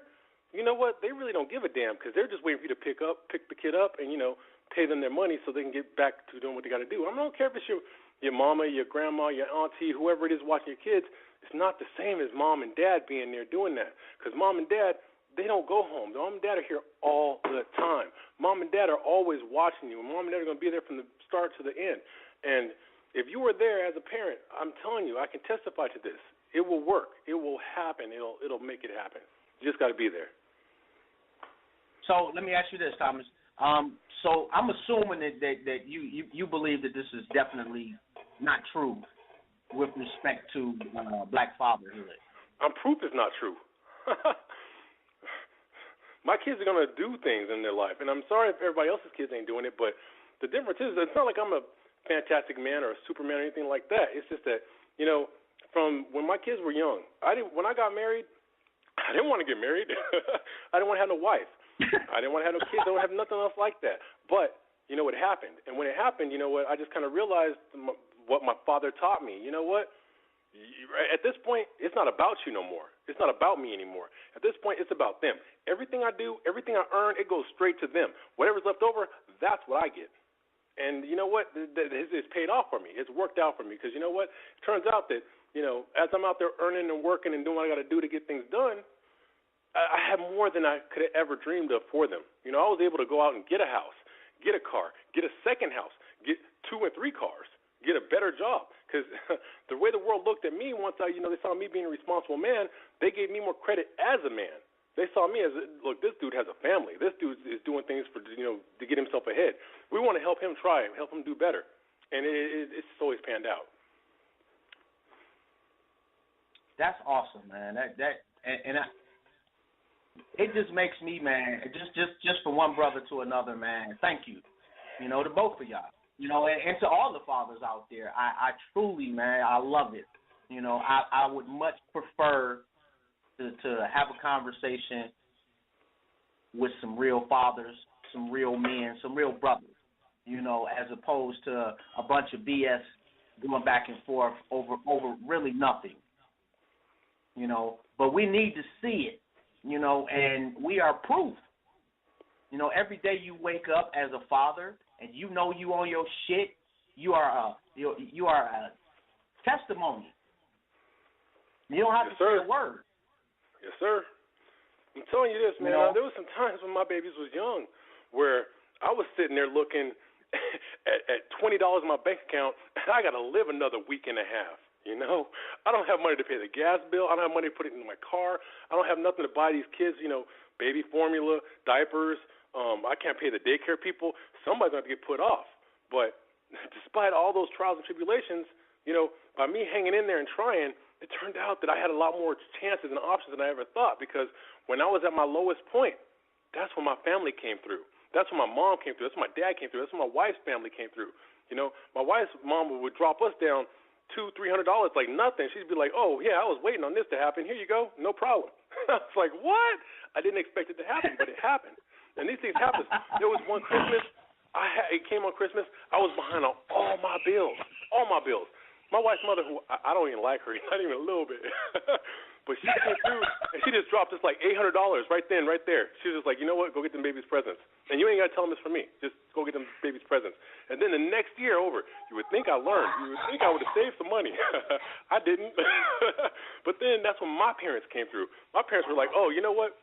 you know what? They really don't give a damn because they're just waiting for you to pick the kid up and, you know, pay them their money so they can get back to doing what they got to do. I don't care if it's your mama, your grandma, your auntie, whoever it is watching your kids. It's not the same as mom and dad being there doing that, because mom and dad, they don't go home. Mom and dad are here all the time. Mom and dad are always watching you. Mom and dad are going to be there from the start to the end. And if you were there as a parent, I'm telling you, I can testify to this. It will work. It will happen. It'll make it happen. You just got to be there. So let me ask you this, Thomas. So I'm assuming that you believe that this is definitely not true with respect to black fatherhood. I'm proof it's not true. My kids are going to do things in their life, and I'm sorry if everybody else's kids ain't doing it, but the difference is it's not like I'm a fantastic man or a Superman or anything like that. It's just that, from when my kids were young, when I got married, I didn't want to get married. I didn't want to have no wife. I didn't want to have no kids. I didn't have nothing else like that. But, it happened. And when it happened, I just kind of realized what my father taught me. You know what? At this point, it's not about you no more. It's not about me anymore. At this point, it's about them. Everything I do, everything I earn, it goes straight to them. Whatever's left over, that's what I get. And you know what? It's paid off for me. It's worked out for me because you know what? It turns out that, as I'm out there earning and working and doing what I got to do to get things done, I have more than I could have ever dreamed of for them. I was able to go out and get a house, get a car, get a second house, get 2 and 3 cars, get a better job. Because the way the world looked at me once they saw me being a responsible man, they gave me more credit as a man. They saw me as, look, this dude has a family. This dude is doing things to get himself ahead. We want to help him try, help him do better. And it's always panned out. That's awesome, man. It just makes me, man, just from one brother to another, man, thank you, to both of y'all. And to all the fathers out there, I truly, man, I love it. I would much prefer to have a conversation with some real fathers, some real men, some real brothers, as opposed to a bunch of BS going back and forth over really nothing, But we need to see it, and we are proof. Every day you wake up as a father and you on your shit, you are a testimony. You don't have to say a word. Yes, sir. I'm telling you this, man. There was some times when my babies was young where I was sitting there looking at $20 in my bank account, and I got to live another week and a half. I don't have money to pay the gas bill. I don't have money to put it in my car. I don't have nothing to buy these kids, baby formula, diapers. I can't pay the daycare people. Somebody's going to get put off. But despite all those trials and tribulations, by me hanging in there and trying, it turned out that I had a lot more chances and options than I ever thought, because when I was at my lowest point, that's when my family came through. That's when my mom came through. That's when my dad came through. That's when my wife's family came through. My wife's mom would drop us down $200-300 like nothing. She'd be like, "Oh yeah, I was waiting on this to happen. Here you go, no problem." I was like, "What?" I didn't expect it to happen, but it happened. And these things happen. There was one Christmas, it came on Christmas, I was behind on all my bills. My wife's mother, who I don't even like her, not even a little bit, but she came through and she just dropped us like $800 right then, right there. She was just like, "You know what? Go get them babies' presents. And you ain't got to tell them it's for me. Just go get them babies' presents." And then the next year over, you would think I learned. You would think I would have saved some money. I didn't. But then that's when my parents came through. My parents were like, "Oh, you know what?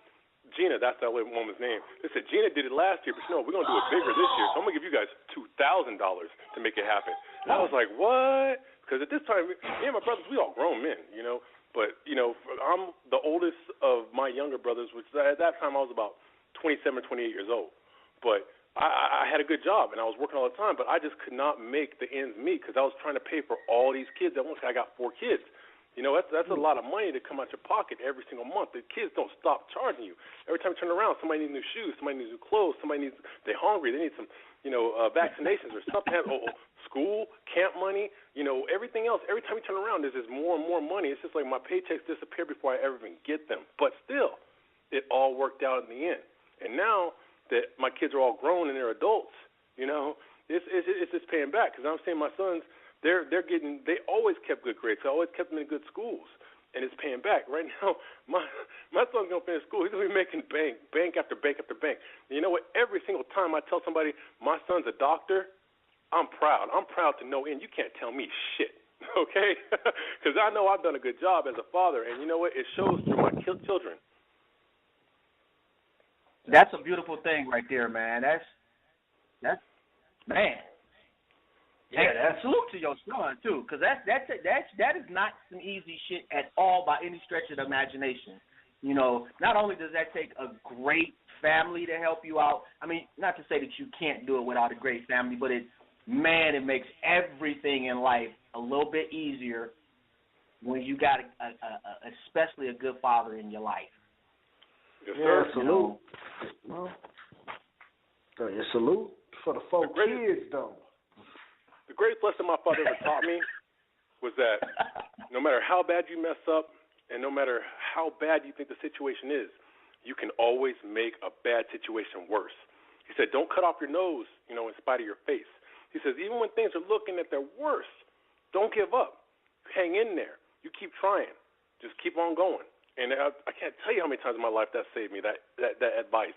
Gina," that's that woman's name. They said, "Gina did it last year, but we're going to do it bigger this year. So I'm going to give you guys $2,000 to make it happen." And I was like, "What?" Because at this time, me and my brothers, we all grown men, But, I'm the oldest of my younger brothers, which at that time I was about 27, 28 years old. But I had a good job, and I was working all the time, but I just could not make the ends meet because I was trying to pay for all these kids at once. I got 4 kids. That's a lot of money to come out your pocket every single month. The kids don't stop charging you. Every time you turn around, somebody needs new shoes, somebody needs new clothes, they're hungry, they need some, vaccinations or something. School, camp money, everything else. Every time you turn around, there's just more and more money. It's just like my paychecks disappear before I ever even get them. But still, it all worked out in the end. And now that my kids are all grown and they're adults, it's just paying back, because I'm seeing my sons. They always kept good grades. I always kept them in good schools, and it's paying back. Right now, my son's going to finish school. He's going to be making bank after bank after bank. And you know what? Every single time I tell somebody my son's a doctor, I'm proud. I'm proud to no end. You can't tell me shit, okay? Because I know I've done a good job as a father, and you know what? It shows through my children. That's a beautiful thing right there, man. That's man. Yeah, and salute to your son too, because that is not some easy shit at all by any stretch of the imagination. You know, not only does that take a great family to help you out. I mean, not to say that you can't do it without a great family, but it makes everything in life a little bit easier when you got especially a good father in your life. Yes, yeah, sir. salute. Well, yeah, salute for the folk kids, though. The greatest lesson my father ever taught me was that no matter how bad you mess up and no matter how bad you think the situation is, you can always make a bad situation worse. He said, don't cut off your nose, in spite of your face. He says, even when things are looking at their worst, don't give up. Hang in there. You keep trying. Just keep on going. And I can't tell you how many times in my life that saved me, that advice.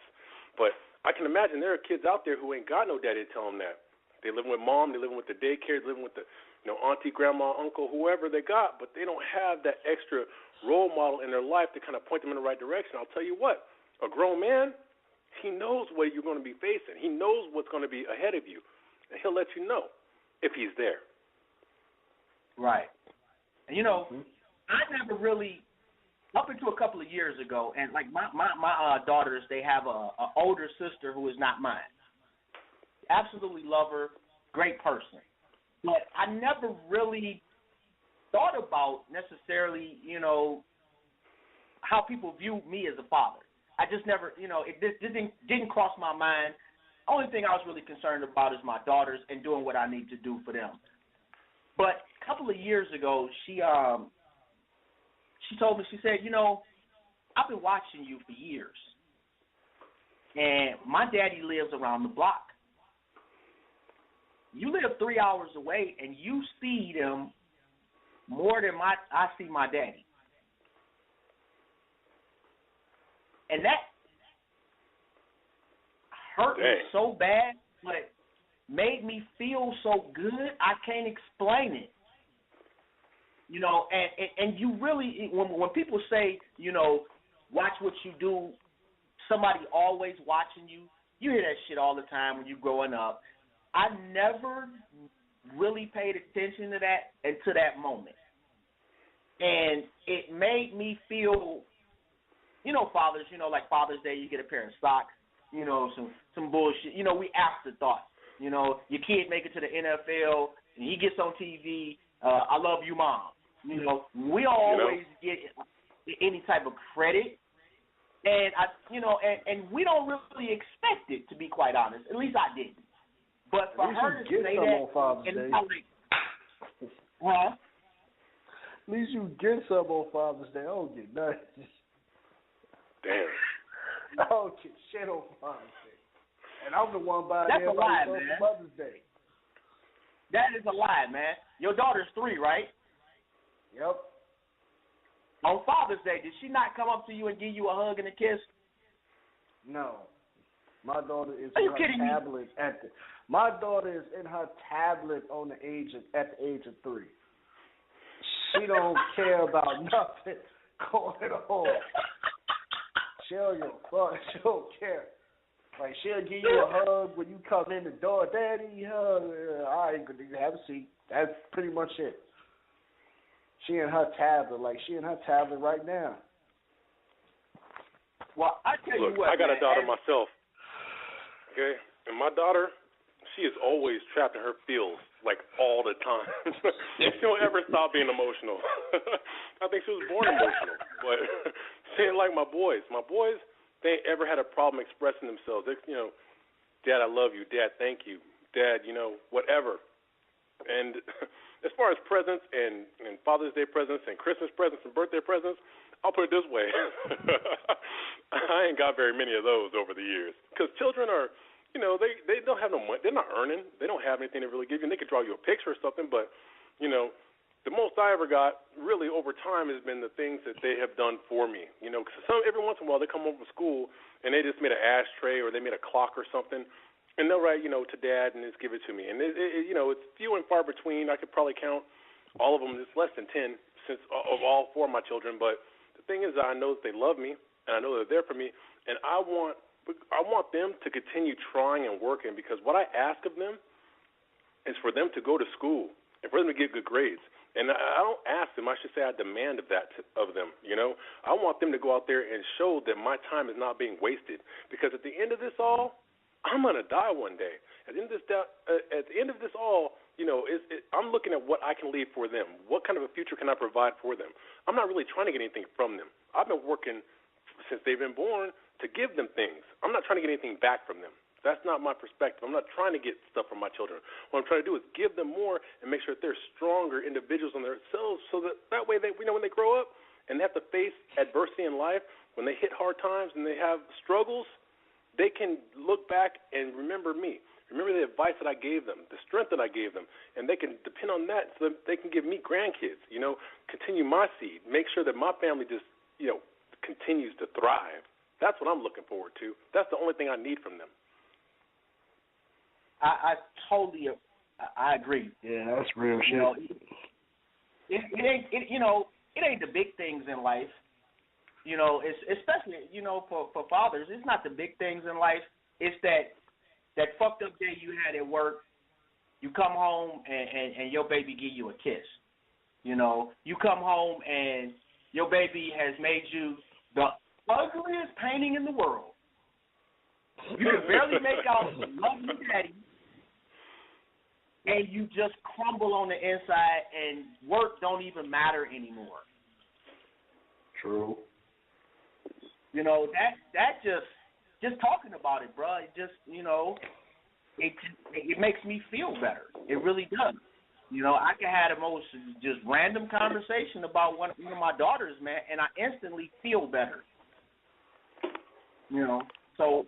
But I can imagine there are kids out there who ain't got no daddy to tell them that. They living with mom, they living with the daycare, living with the auntie, grandma, uncle, whoever they got, but they don't have that extra role model in their life to kind of point them in the right direction. I'll tell you what, a grown man, he knows what you're going to be facing. He knows what's going to be ahead of you, and he'll let you know if he's there. Right. And, I never really, up until a couple of years ago, and like my daughters, they have a older sister who is not mine. Absolutely love her, great person. But I never really thought about necessarily, how people view me as a father. I just never, it didn't cross my mind. Only thing I was really concerned about is my daughters and doing what I need to do for them. But a couple of years ago, she told me, she said, I've been watching you for years, and my daddy lives around the block. You live 3 hours away, and you see them more than I see my daddy. And that hurt me so bad, but made me feel so good, I can't explain it. And you really, when people say, watch what you do, somebody always watching you, you hear that shit all the time when you're growing up. I never really paid attention to that until that moment. And it made me feel, fathers, like Father's Day, you get a pair of socks, some bullshit. We afterthoughts. Your kid make it to the NFL, and he gets on TV, I love you, Mom. We don't always get any type of credit. And, and we don't really expect it, to be quite honest. At least I didn't. But for her to say that, on Father's Day. Huh? At least you get some on Father's Day. I don't get nothing. Damn. I don't get shit on Father's Day. And I'm the one buying everybody for Mother's Day. That is a lie, man. Your daughter's 3, right? Yep. On Father's Day, did she not come up to you and give you a hug and a kiss? No. My daughter is Are you in kidding her tablet me? My daughter is in her tablet at the age of 3. She don't care about nothing going on. She don't care. Like, she'll give you a hug when you come in the door. Daddy, hug. All right, good to have a seat. That's pretty much it. She in her tablet. Like, she in her tablet right now. Well, I tell you what, I got man, a daughter myself. Okay? And my daughter, she is always trapped in her feels, like, all the time. She don't ever stop being emotional. I think she was born emotional. But she ain't like my boys. My boys, they ain't ever had a problem expressing themselves. They, Dad, I love you. Dad, thank you. Dad, whatever. And as far as presents and Father's Day presents and Christmas presents and birthday presents, I'll put it this way. I ain't got very many of those over the years. Because children are, they don't have no money. They're not earning. They don't have anything to really give you. And they could draw you a picture or something. But, the most I ever got really over time has been the things that they have done for me. Because every once in a while they come home from school and they just made an ashtray or they made a clock or something. And they'll write, to Dad and just give it to me. And, it's few and far between. I could probably count all of them. It's less than 10 since of all 4 of my children. But the thing is, I know that they love me, and I know they're there for me. And I want But I want them to continue trying and working, because what I ask of them is for them to go to school and for them to get good grades. And I don't ask them, I should say I demand of that of them, you know. I want them to go out there and show that my time is not being wasted, because at the end of this all, I'm going to die one day. At the end of this all, you know, I'm looking at what I can leave for them. What kind of a future can I provide for them? I'm not really trying to get anything from them. I've been working since they've been born to give them things. I'm not trying to get anything back from them. That's not my perspective. I'm not trying to get stuff from my children. What I'm trying to do is give them more and make sure that they're stronger individuals on themselves, so that way they, you know, when they grow up and they have to face adversity in life, when they hit hard times and they have struggles, they can look back and remember me. Remember the advice that I gave them, the strength that I gave them, and they can depend on that so that they can give me grandkids, you know, continue my seed, make sure that my family just, you know, continues to thrive. That's what I'm looking forward to. That's the only thing I need from them. I totally agree. Yeah, that's real shit. You know, it ain't the big things in life. You know, it's especially, you know, for fathers, it's not the big things in life. It's that fucked up day you had at work. You come home and your baby give you a kiss. You know, you come home and your baby has made you the ugliest painting in the world. You can barely make out love you daddy, and you just crumble on the inside, and work don't even matter anymore. True. You know, that just talking about it, bro, it just, you know, it makes me feel better. It really does. You know, I can have the most just random conversation about one of my daughters, man, and I instantly feel better. You know, so,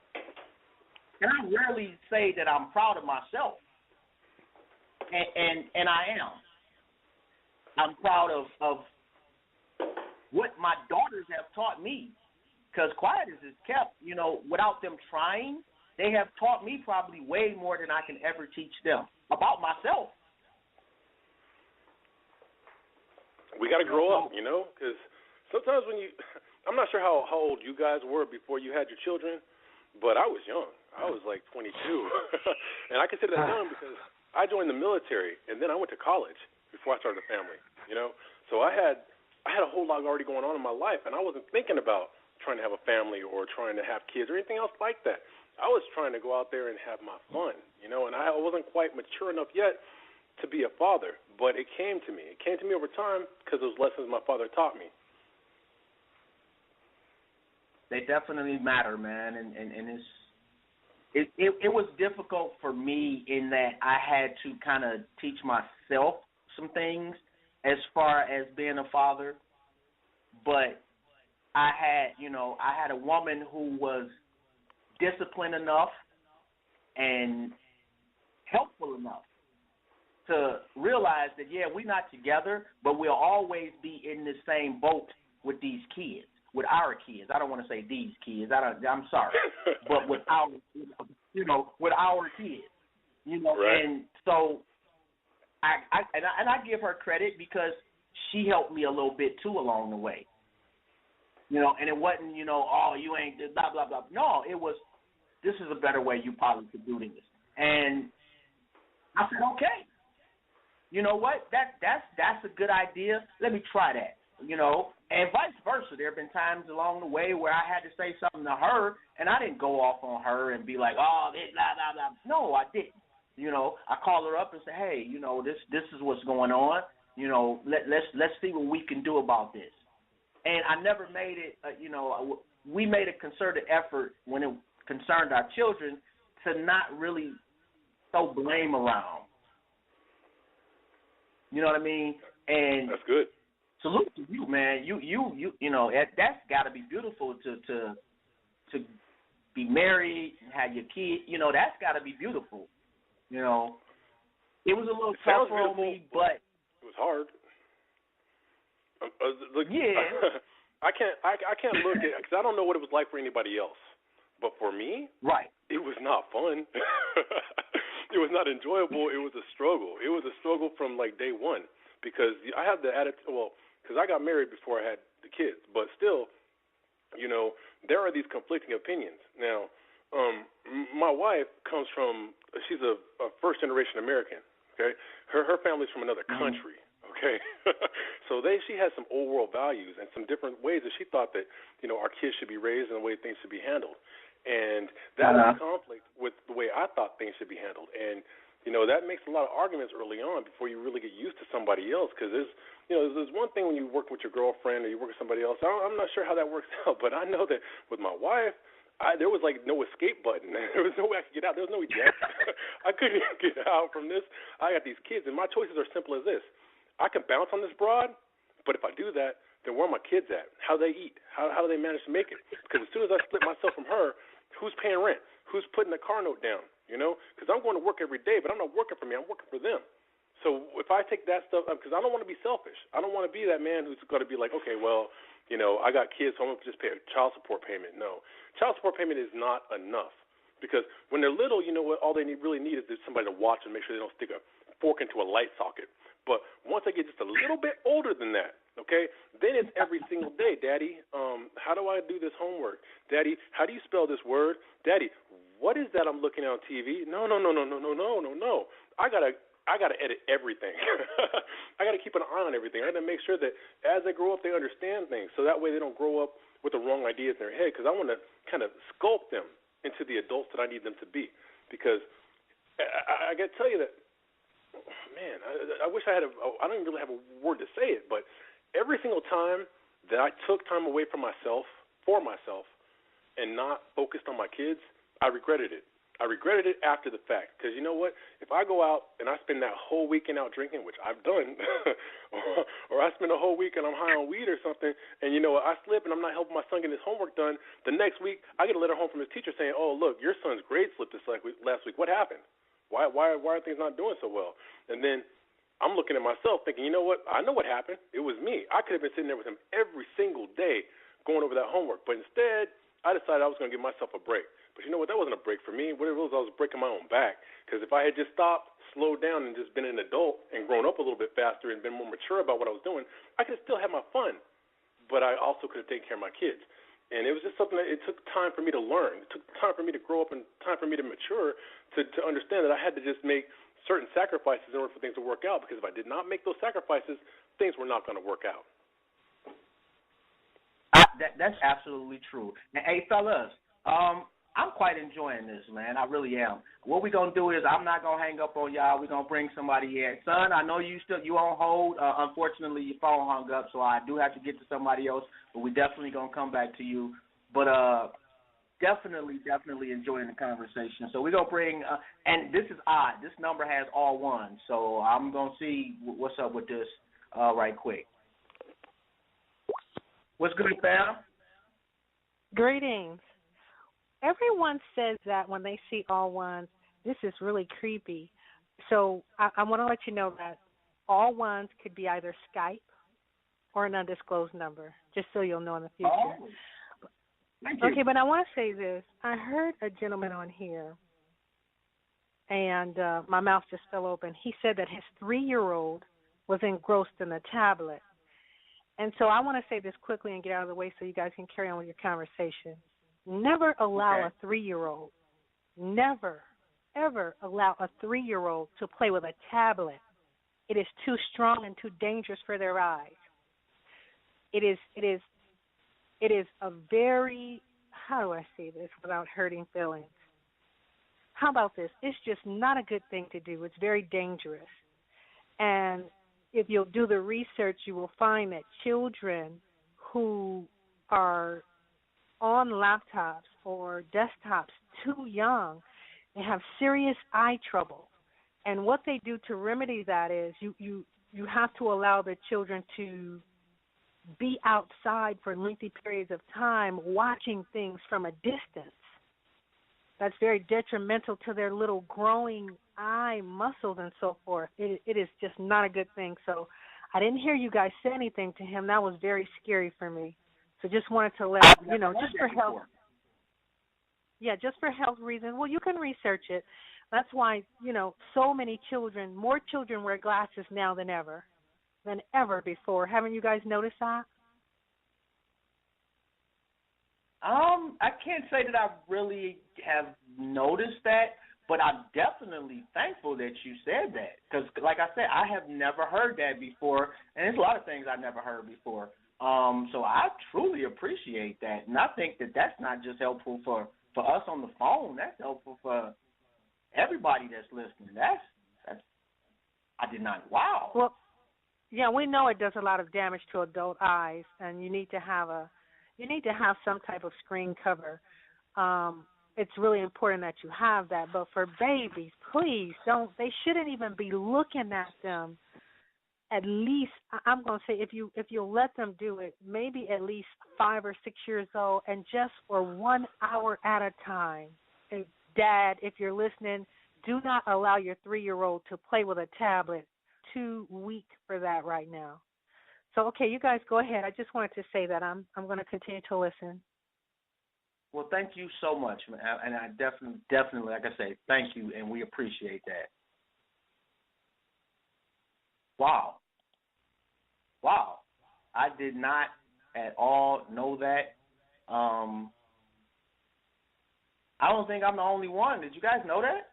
and I rarely say that I'm proud of myself, and I am. I'm proud of what my daughters have taught me, because quiet as it's kept, you know, without them trying, they have taught me probably way more than I can ever teach them about myself. We got to grow up, you know, because sometimes I'm not sure how old you guys were before you had your children, but I was young. I was like 22, and I consider that young because I joined the military, and then I went to college before I started a family, you know. So I had a whole lot already going on in my life, and I wasn't thinking about trying to have a family or trying to have kids or anything else like that. I was trying to go out there and have my fun, you know, and I wasn't quite mature enough yet to be a father, but it came to me. It came to me over time because those lessons my father taught me. They definitely matter, man, and it was difficult for me in that I had to kind of teach myself some things as far as being a father, but I had a woman who was disciplined enough and helpful enough to realize that, yeah, we're not together, but we'll always be in the same boat with these kids, with our kids. I don't want to say these kids. I'm sorry, but with our, with our kids, you know. Right. And so I give her credit because she helped me a little bit too along the way. You know, and it wasn't, you know, oh, you ain't blah, blah, blah. No, it was, this is a better way you probably could do this. And I said, okay. You know what? That's a good idea. Let me try that, you know. And vice versa. There have been times along the way where I had to say something to her, and I didn't go off on her and be like, oh, blah, blah, blah. No, I didn't. You know, I called her up and said, hey, you know, this is what's going on. You know, let's see what we can do about this. And I never made it, we made a concerted effort when it concerned our children to not really throw blame around. You know what I mean? And that's good. Salute to you, man. You know, that's got to be beautiful to be married and have your kid. You know, that's got to be beautiful. You know, it was a little tougher on me, but it was hard. Yeah. I can't look at it because I don't know what it was like for anybody else. But for me, right, it was not fun. It was not enjoyable. It was a struggle. It was a struggle from like day one because I had the attitude. Well, because I got married before I had the kids, but still, you know, there are these conflicting opinions. Now, My wife comes from, she's a first generation American, okay? Her family's from another country, okay? So she has some old world values and some different ways that she thought that, our kids should be raised and the way things should be handled. And that was in conflict with the way I thought things should be handled. And, that makes a lot of arguments early on before you really get used to somebody else, because there's one thing when you work with your girlfriend or you work with somebody else. I'm not sure how that works out, but I know that with my wife, there was like no escape button. There was no way I could get out. There was no eject. I couldn't get out from this. I got these kids, and my choices are simple as this. I can bounce on this broad, but if I do that, then where are my kids at? How do they eat? How do they manage to make it? Because as soon as I split myself from her, who's paying rent? Who's putting the car note down? Because I'm going to work every day, but I'm not working for me. I'm working for them. So if I take that stuff up, because I don't want to be selfish. I don't want to be that man who's going to be like, okay, well, I got kids, so I'm going to just pay a child support payment. No. Child support payment is not enough, because when they're little, all they really need is somebody to watch and make sure they don't stick a fork into a light socket. But once they get just a little bit older than that, okay, then it's every single day. Daddy, how do I do this homework? Daddy, how do you spell this word? Daddy, what is that I'm looking at on TV? No. I gotta edit everything. I gotta keep an eye on everything. I gotta make sure that as they grow up, they understand things, so that way they don't grow up with the wrong ideas in their head. Because I want to kind of sculpt them into the adults that I need them to be. Because I got to tell you that, man, I wish I don't even really have a word to say it, but every single time that I took time away from myself, for myself, and not focused on my kids, I regretted it. I regretted it after the fact, because you know what? If I go out and I spend that whole weekend out drinking, which I've done, or I spend a whole weekend I'm high on weed or something, and I slip and I'm not helping my son get his homework done, the next week I get a letter home from his teacher saying, oh, look, your son's grade slipped last week. What happened? Why are things not doing so well? And then I'm looking at myself thinking, you know what? I know what happened. It was me. I could have been sitting there with him every single day going over that homework, but instead I decided I was going to give myself a break. But you know what? That wasn't a break for me. What it was, I was breaking my own back. Because if I had just stopped, slowed down, and just been an adult and grown up a little bit faster and been more mature about what I was doing, I could still have my fun. But I also could have taken care of my kids. And it was just something that it took time for me to learn. It took time for me to grow up and time for me to mature to understand that I had to just make certain sacrifices in order for things to work out. Because if I did not make those sacrifices, things were not going to work out. That's absolutely true. Now, hey, fellas, I'm quite enjoying this, man. I really am. What we're going to do is I'm not going to hang up on y'all. We're going to bring somebody in. Son, I know you on hold. Unfortunately, your phone hung up, so I do have to get to somebody else, but we're definitely going to come back to you. But definitely enjoying the conversation. So we're going to bring and this is odd. This number has all ones, so I'm going to see what's up with this right quick. What's good, fam? Greetings. Everyone says that when they see all ones, this is really creepy. So I want to let you know that all ones could be either Skype or an undisclosed number, just so you'll know in the future. Oh. Thank you. Okay, but I want to say this. I heard a gentleman on here, and my mouth just fell open. He said that his 3-year-old was engrossed in a tablet. And so I want to say this quickly and get out of the way so you guys can carry on with your conversation. Never allow a 3-year-old, never, ever allow a 3-year-old to play with a tablet. It is too strong and too dangerous for their eyes. It is a very, how do I say this without hurting feelings? How about this? It's just not a good thing to do. It's very dangerous. And if you'll do the research, you will find that children who are on laptops or desktops too young, they have serious eye trouble. And what they do to remedy that is you have to allow the children to be outside for lengthy periods of time watching things from a distance. That's very detrimental to their little growing eye muscles and so forth. It is just not a good thing. So I didn't hear you guys say anything to him. That was very scary for me. So just wanted to let, just for health. Yeah, just for health reasons. Well, you can research it. That's why, so many children, more children wear glasses now than ever before. Haven't you guys noticed that? I can't say that I really have noticed that, but I'm definitely thankful that you said that because, like I said, I have never heard that before, and there's a lot of things I never heard before. So I truly appreciate that, and I think that that's not just helpful for us on the phone. That's helpful for everybody that's listening. That's I did not. Wow. Well, yeah, we know it does a lot of damage to adult eyes, and you need to have some type of screen cover. It's really important that you have that. But for babies, please don't. They shouldn't even be looking at them. At least I'm going to say if you'll let them do it, maybe at least 5 or 6 years old, and just for 1 hour at a time. And Dad, if you're listening, do not allow your 3-year-old to play with a tablet. Too weak for that right now. So, okay, you guys go ahead. I just wanted to say that I'm going to continue to listen. Well, thank you so much, man. And I definitely, like I say, thank you, and we appreciate that. Wow. I did not at all know that. I don't think I'm the only one. Did you guys know that?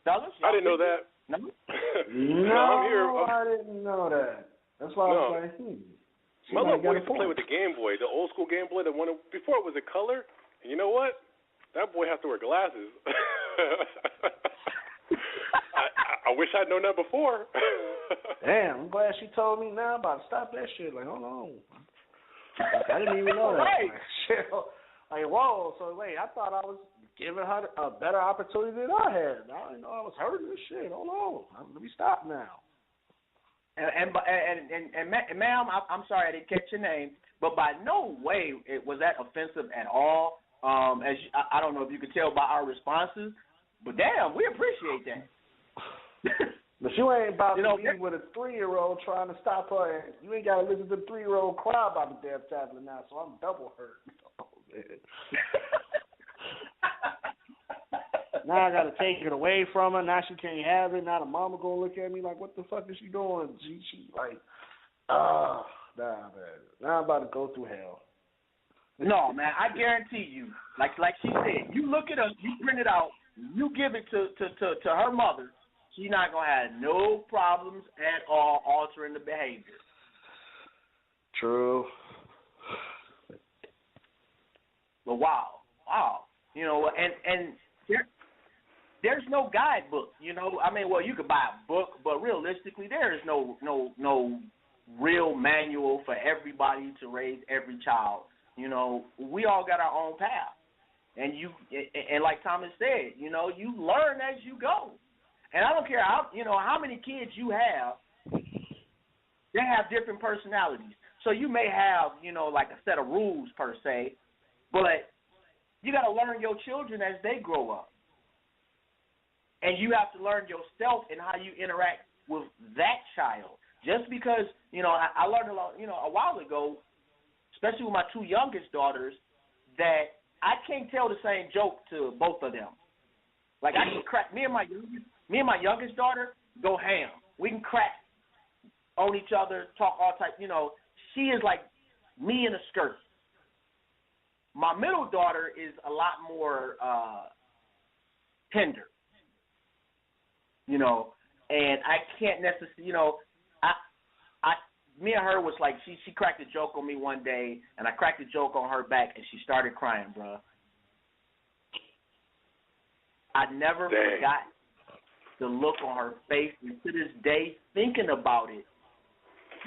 Douglas, I didn't know that. No? No, I'm here. I didn't know that. That's why I was like, My little boy used to play with the Game Boy, the old school Game Boy, the one before it was a color. And you know what? That boy has to wear glasses. I wish I'd known that before. Damn, I'm glad she told me now about to stop that shit. Like, hold on. I didn't even know that. Right. Like, shit. Like, whoa, so wait, I thought I was giving her a better opportunity than I had. I didn't know I was hurting this shit. Hold on. Let me stop now. And ma'am, I'm sorry I didn't catch your name, but by no way was that offensive at all. I don't know if you could tell by our responses, but damn, we appreciate that. But you ain't about to be with a 3-year-old trying to stop her. And you ain't got to listen to the 3-year-old cry about the damn tablet now, so I'm double hurt. Oh, man. Now I got to take it away from her. Now she can't have it. Now the mama going to look at me like, what the fuck is she doing? She like, nah, man. Now I'm about to go through hell. No, man, I guarantee you, like she said, you look it up, you print it out, you give it to her mother, she's not going to have no problems at all altering the behavior. True. But wow. You know, and there's no guidebook, you know. I mean, well, you could buy a book, but realistically, there is no real manual for everybody to raise every child. You know, we all got our own path. And like Thomas said, you know, you learn as you go. And I don't care how many kids you have, they have different personalities. So you may have, like a set of rules per se, but you got to learn your children as they grow up. And you have to learn yourself and how you interact with that child. Just because, I learned a lot, a while ago, especially with my 2 youngest daughters, that I can't tell the same joke to both of them. Like I can crack me and my youngest daughter go ham. We can crack on each other, talk all type. She is like me in a skirt. My middle daughter is a lot more tender. And I can't necessarily, me and her was like, she cracked a joke on me one day, and I cracked a joke on her back, and she started crying, bro. I never forgot the look on her face, and to this day, thinking about it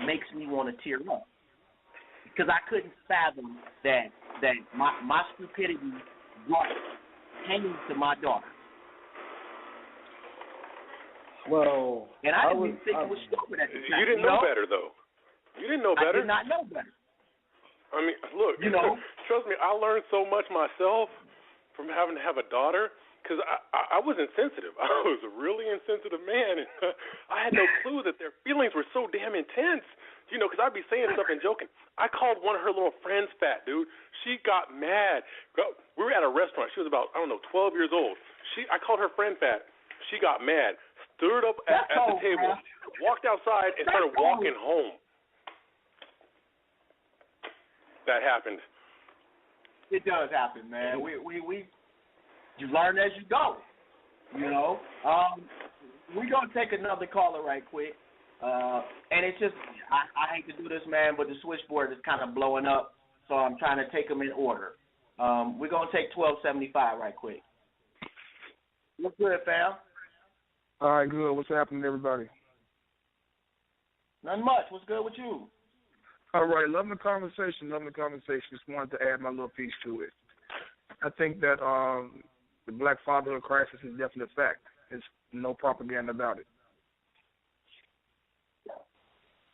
makes me want to tear up. Because I couldn't fathom that my stupidity brought pain to my daughter. Well, and I didn't even think it was stupid at the time. You didn't know better, though. You didn't know better. I did not know better. I mean, look, trust me, I learned so much myself from having to have a daughter because I was insensitive. I was a really insensitive man. And I had no clue that their feelings were so damn intense, because I'd be saying stuff and joking. I called one of her little friends fat, dude. She got mad. We were at a restaurant. She was about, 12 years old. I called her friend fat. She got mad, stood up at the table, walked outside, and started walking home. that happened. It does happen, man. We you learn as you go. You know. We're gonna take another caller right quick. And it's just I hate to do this, man, but the switchboard is kind of blowing up, so I'm trying to take them in order. We're gonna take 1275 right quick. What's good, fam? All right, good. What's happening, everybody? Nothing much. What's good with you? All right, loving the conversation. Just wanted to add my little piece to it. I think that the black fatherhood crisis is definitely a fact. There's no propaganda about it.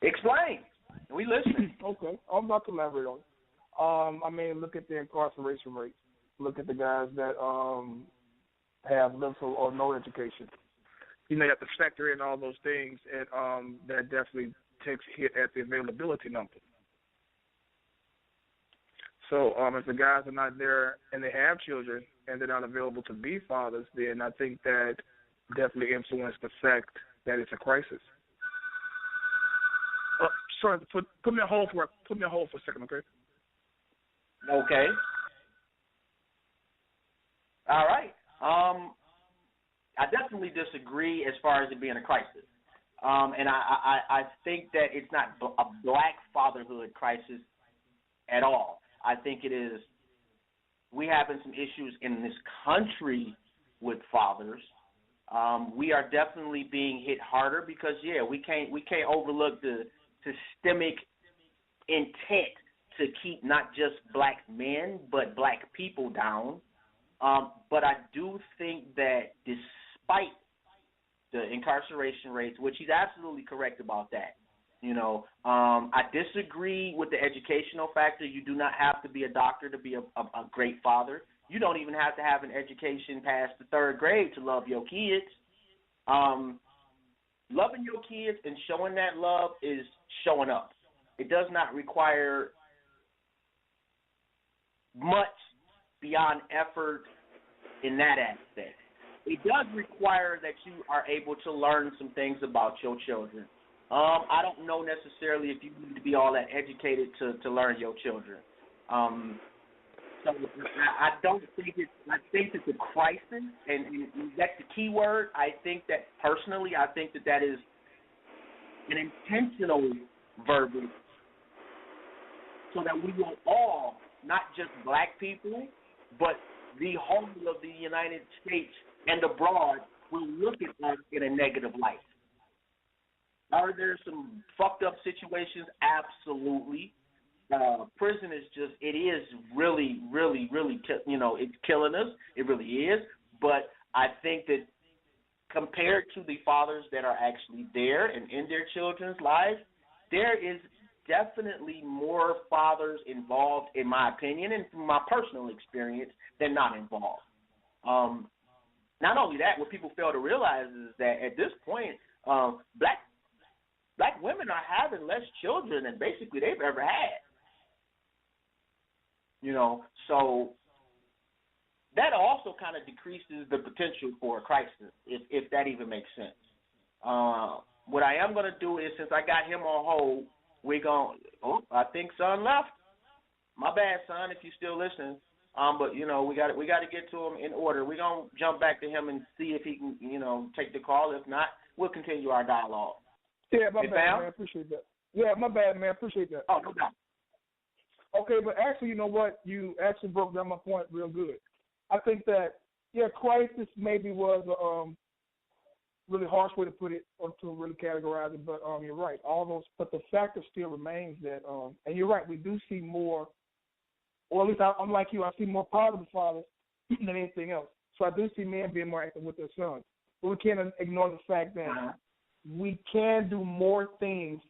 Explain. We listening. Okay, I'm about to elaborate on it. I mean, look at the incarceration rate. Look at the guys that have little or no education. You know, you have to factor in all those things, and that definitely takes a hit at the availability number. So if the guys are not there and they have children and they're not available to be fathers, then I think that definitely influenced the fact that it's a crisis. Sorry, put me on hold for a second, okay? Okay. All right. I definitely disagree as far as it being a crisis. And I think that it's not a black fatherhood crisis at all. I think it is we having some issues in this country with fathers. We are definitely being hit harder because we can't overlook the systemic intent to keep not just black men but black people down. But I do think that despite the incarceration rates, which he's absolutely correct about that, you know, I disagree with the educational factor. You do not have to be a doctor to be a great father. You don't even have to have an education past the third grade to love your kids. Loving your kids and showing that love is showing up. It does not require much beyond effort in that aspect. It does require that you are able to learn some things about your children. I don't know necessarily if you need to be all that educated to learn your children. So I don't think it's. I think it's a crisis, and that's the key word. I think that personally, I think that is an intentional verbiage, so that we will all, not just black people, but the whole of the United States and abroad, will look at us in a negative light. Are there some fucked up situations? Absolutely. Prison is just, it is really, really, really, it's killing us. It really is. But I think that compared to the fathers that are actually there and in their children's lives, there is definitely more fathers involved, in my opinion, and from my personal experience, than not involved. Not only that, what people fail to realize is that at this point, black women are having less children than basically they've ever had. You know, so that also kind of decreases the potential for a crisis, if that even makes sense. What I am going to do is, since I got him on hold, I think son left. My bad, son, if you're still listening. But we got to get to him in order. We're gonna jump back to him and see if he can, take the call. If not, we'll continue our dialogue. Yeah, my bad, man. I appreciate that. Yeah, my bad, man. I appreciate that. Oh, no doubt. Okay, but actually, you know what? You actually broke down my point real good. I think that, crisis maybe was a really harsh way to put it or to really categorize it, but you're right. But the factor still remains that, and you're right, we do see more, or at least I'm like you, I see more positive fathers than anything else. So I do see men being more active with their sons. But we can't ignore the fact that we can do more things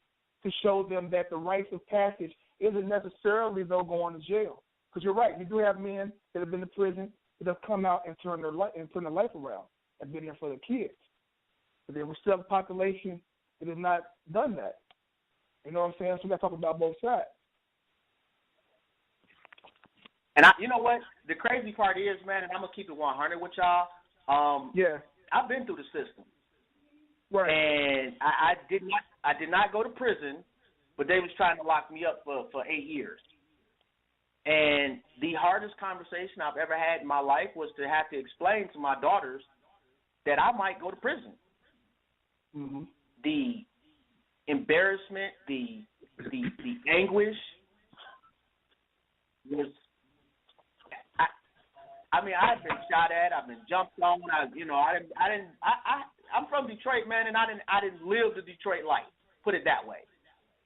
to show them that the rites of passage isn't necessarily, though, going to jail. Because you're right, you do have men that have been to prison that have come out and turned their life around and been there for their kids. But there was still a population that has not done that. You know what I'm saying? So we got to talk about both sides. And you know what? The crazy part is, man, and I'm gonna keep it 100 with y'all. I've been through the system, right? And I did not go to prison, but they was trying to lock me up for 8 years. hardest conversation I've ever had in my life was to have to explain to my daughters that I might go to prison. Mm-hmm. The embarrassment, the anguish was. I mean, I've been shot at. I've been jumped on. I'm from Detroit, man, and I didn't live the Detroit life. Put it that way.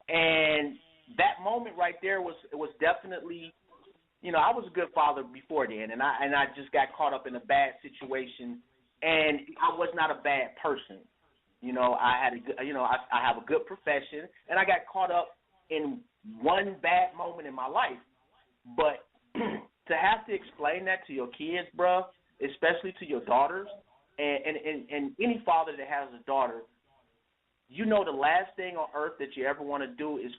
And that moment right there was definitely, I was a good father before then, and I just got caught up in a bad situation, and I was not a bad person. I had a good, I have a good profession, and I got caught up in one bad moment in my life. But to have to explain that to your kids, bruh, especially to your daughters, and any father that has a daughter, the last thing on earth that you ever want to do is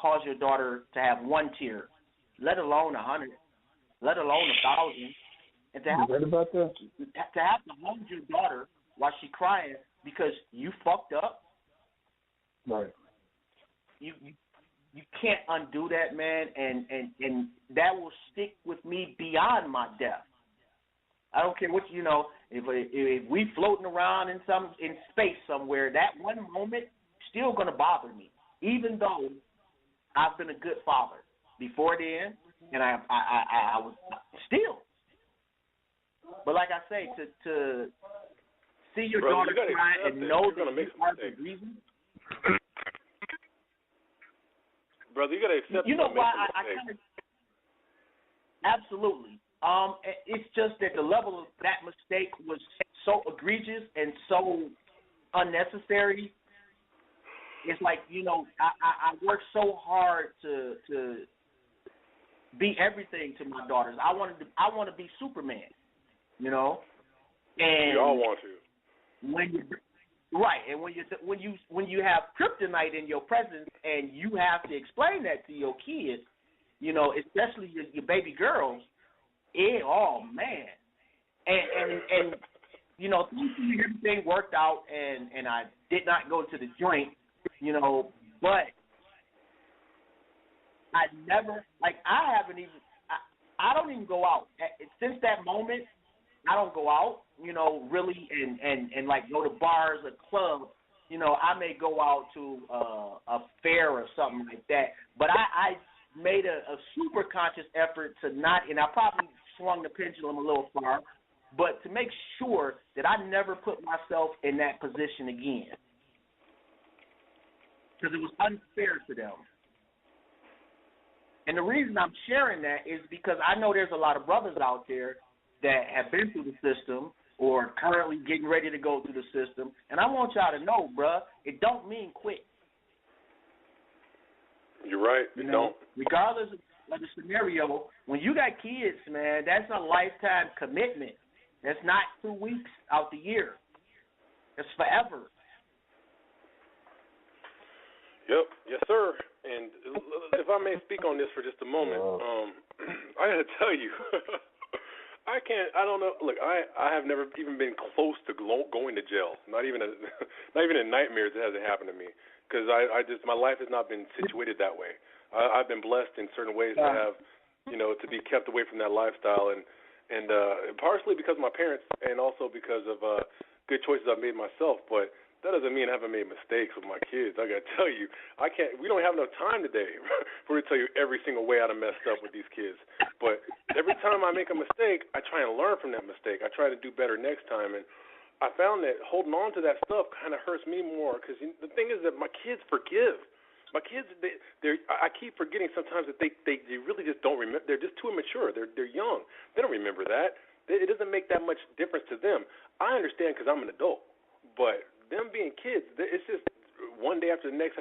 cause your daughter to have one tear, let alone 100, let alone 1,000, and to have to hold your daughter while she's crying because you fucked up. Right. You can't undo that, man, and that will stick with me beyond my death. I don't care what if we floating around in space somewhere, that one moment still gonna bother me, even though I've been a good father before then, and I was still. But like I say, to see your daughter cry and know that you are the reason. Brother, you got to accept. You know why I kind of absolutely. It's just that the level of that mistake was so egregious and so unnecessary. It's like I worked so hard to be everything to my daughters. I want to be Superman, And we all want to. When you have kryptonite in your presence and you have to explain that to your kids, especially your baby girls, oh man, and everything worked out and I did not go to the joint, but I never I don't even go out since that moment. I don't go out, really, and like go to bars or clubs. I may go out to a fair or something like that. But I made a super conscious effort to not, and I probably swung the pendulum a little far, but to make sure that I never put myself in that position again. Because it was unfair to them. And the reason I'm sharing that is because I know there's a lot of brothers out there that have been through the system or currently getting ready to go through the system. And I want y'all to know, bruh, it don't mean quit. You're right. It don't. Regardless of the scenario, when you got kids, man, that's a lifetime commitment. That's not 2 weeks out the year. It's forever. Yep. Yes, sir. And if I may speak on this for just a moment, I got to tell you, I don't know. Look, I have never even been close to going to jail. Not even in nightmares has it happened to me. Because my life has not been situated that way. I've been blessed in certain ways to have, to be kept away from that lifestyle, and partially because of my parents, and also because of good choices I've made myself. But that doesn't mean I haven't made mistakes with my kids. I got to tell you, we don't have enough time today for me to tell you every single way I done messed up with these kids. But every time I make a mistake, I try and learn from that mistake. I try to do better next time, and I found that holding on to that stuff kind of hurts me more because the thing is that my kids forgive. My kids, I keep forgetting sometimes that they really just don't remember. They're just too immature. They're young. They don't remember that. It doesn't make that much difference to them. I understand because I'm an adult, but them being kids, it's just one day after the next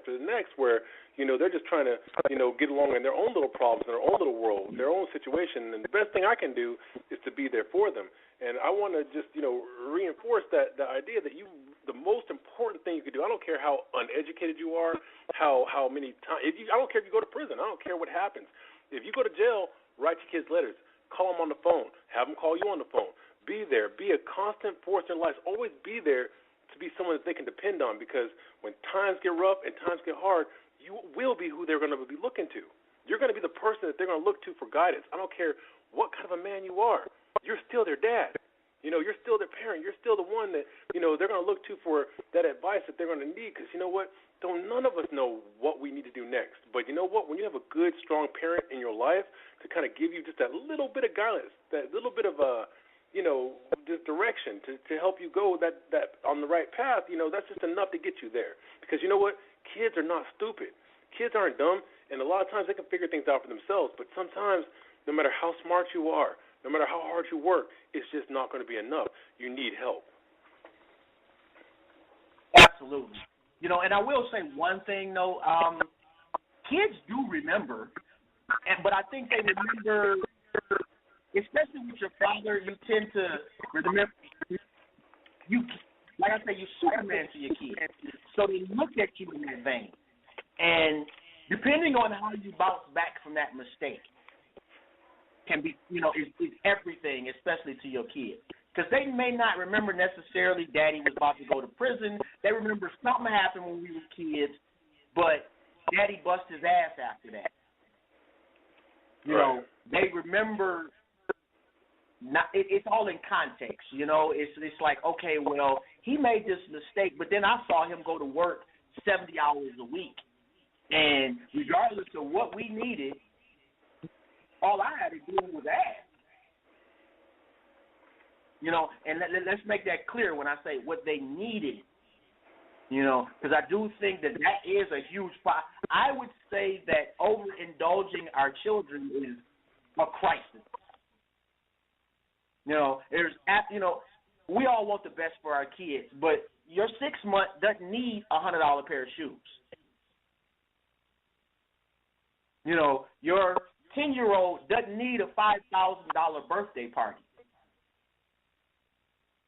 where, they're just trying to, get along in their own little problems, in their own little world, their own situation. And the best thing I can do is to be there for them. And I want to just, reinforce the idea that the most important thing you can do, I don't care how uneducated you are, how many times, I don't care if you go to prison, I don't care what happens. If you go to jail, write your kids letters, call them on the phone, have them call you on the phone. Be there. Be a constant force in their lives. Always be there to be someone that they can depend on, because when times get rough and times get hard, you will be who they're going to be looking to. you're going to be the person that they're going to look to for guidance. I don't care what kind of a man you are. You're still their dad. You're still their parent. You're still the one that, they're going to look to for that advice that they're going to need, because you know what? None of us know what we need to do next. But you know what? When you have a good, strong parent in your life to kind of give you just that little bit of guidance, that little bit of just direction to help you go that on the right path, that's just enough to get you there. Because you know what? Kids are not stupid. Kids aren't dumb, and a lot of times they can figure things out for themselves. But sometimes, no matter how smart you are, no matter how hard you work, it's just not going to be enough. You need help. Absolutely. And I will say one thing, though. Kids do remember, but I think they remember, especially with your father, you tend to remember, like I say, you Superman to your kids. So they look at you in that vein. And depending on how you bounce back from that mistake can be, is everything, especially to your kids. Because they may not remember necessarily Daddy was about to go to prison. They remember something happened when we were kids, but Daddy bust his ass after that. They remember. It's all in context. It's like, okay, well, he made this mistake, but then I saw him go to work 70 hours a week, and regardless of what we needed, all I had to do was ask. And let's make that clear when I say what they needed, because I do think that is a huge part. I would say that overindulging our children is a crisis. We all want the best for our kids, but your 6-month doesn't need a $100 pair of shoes. Your 10-year-old doesn't need a $5,000 birthday party.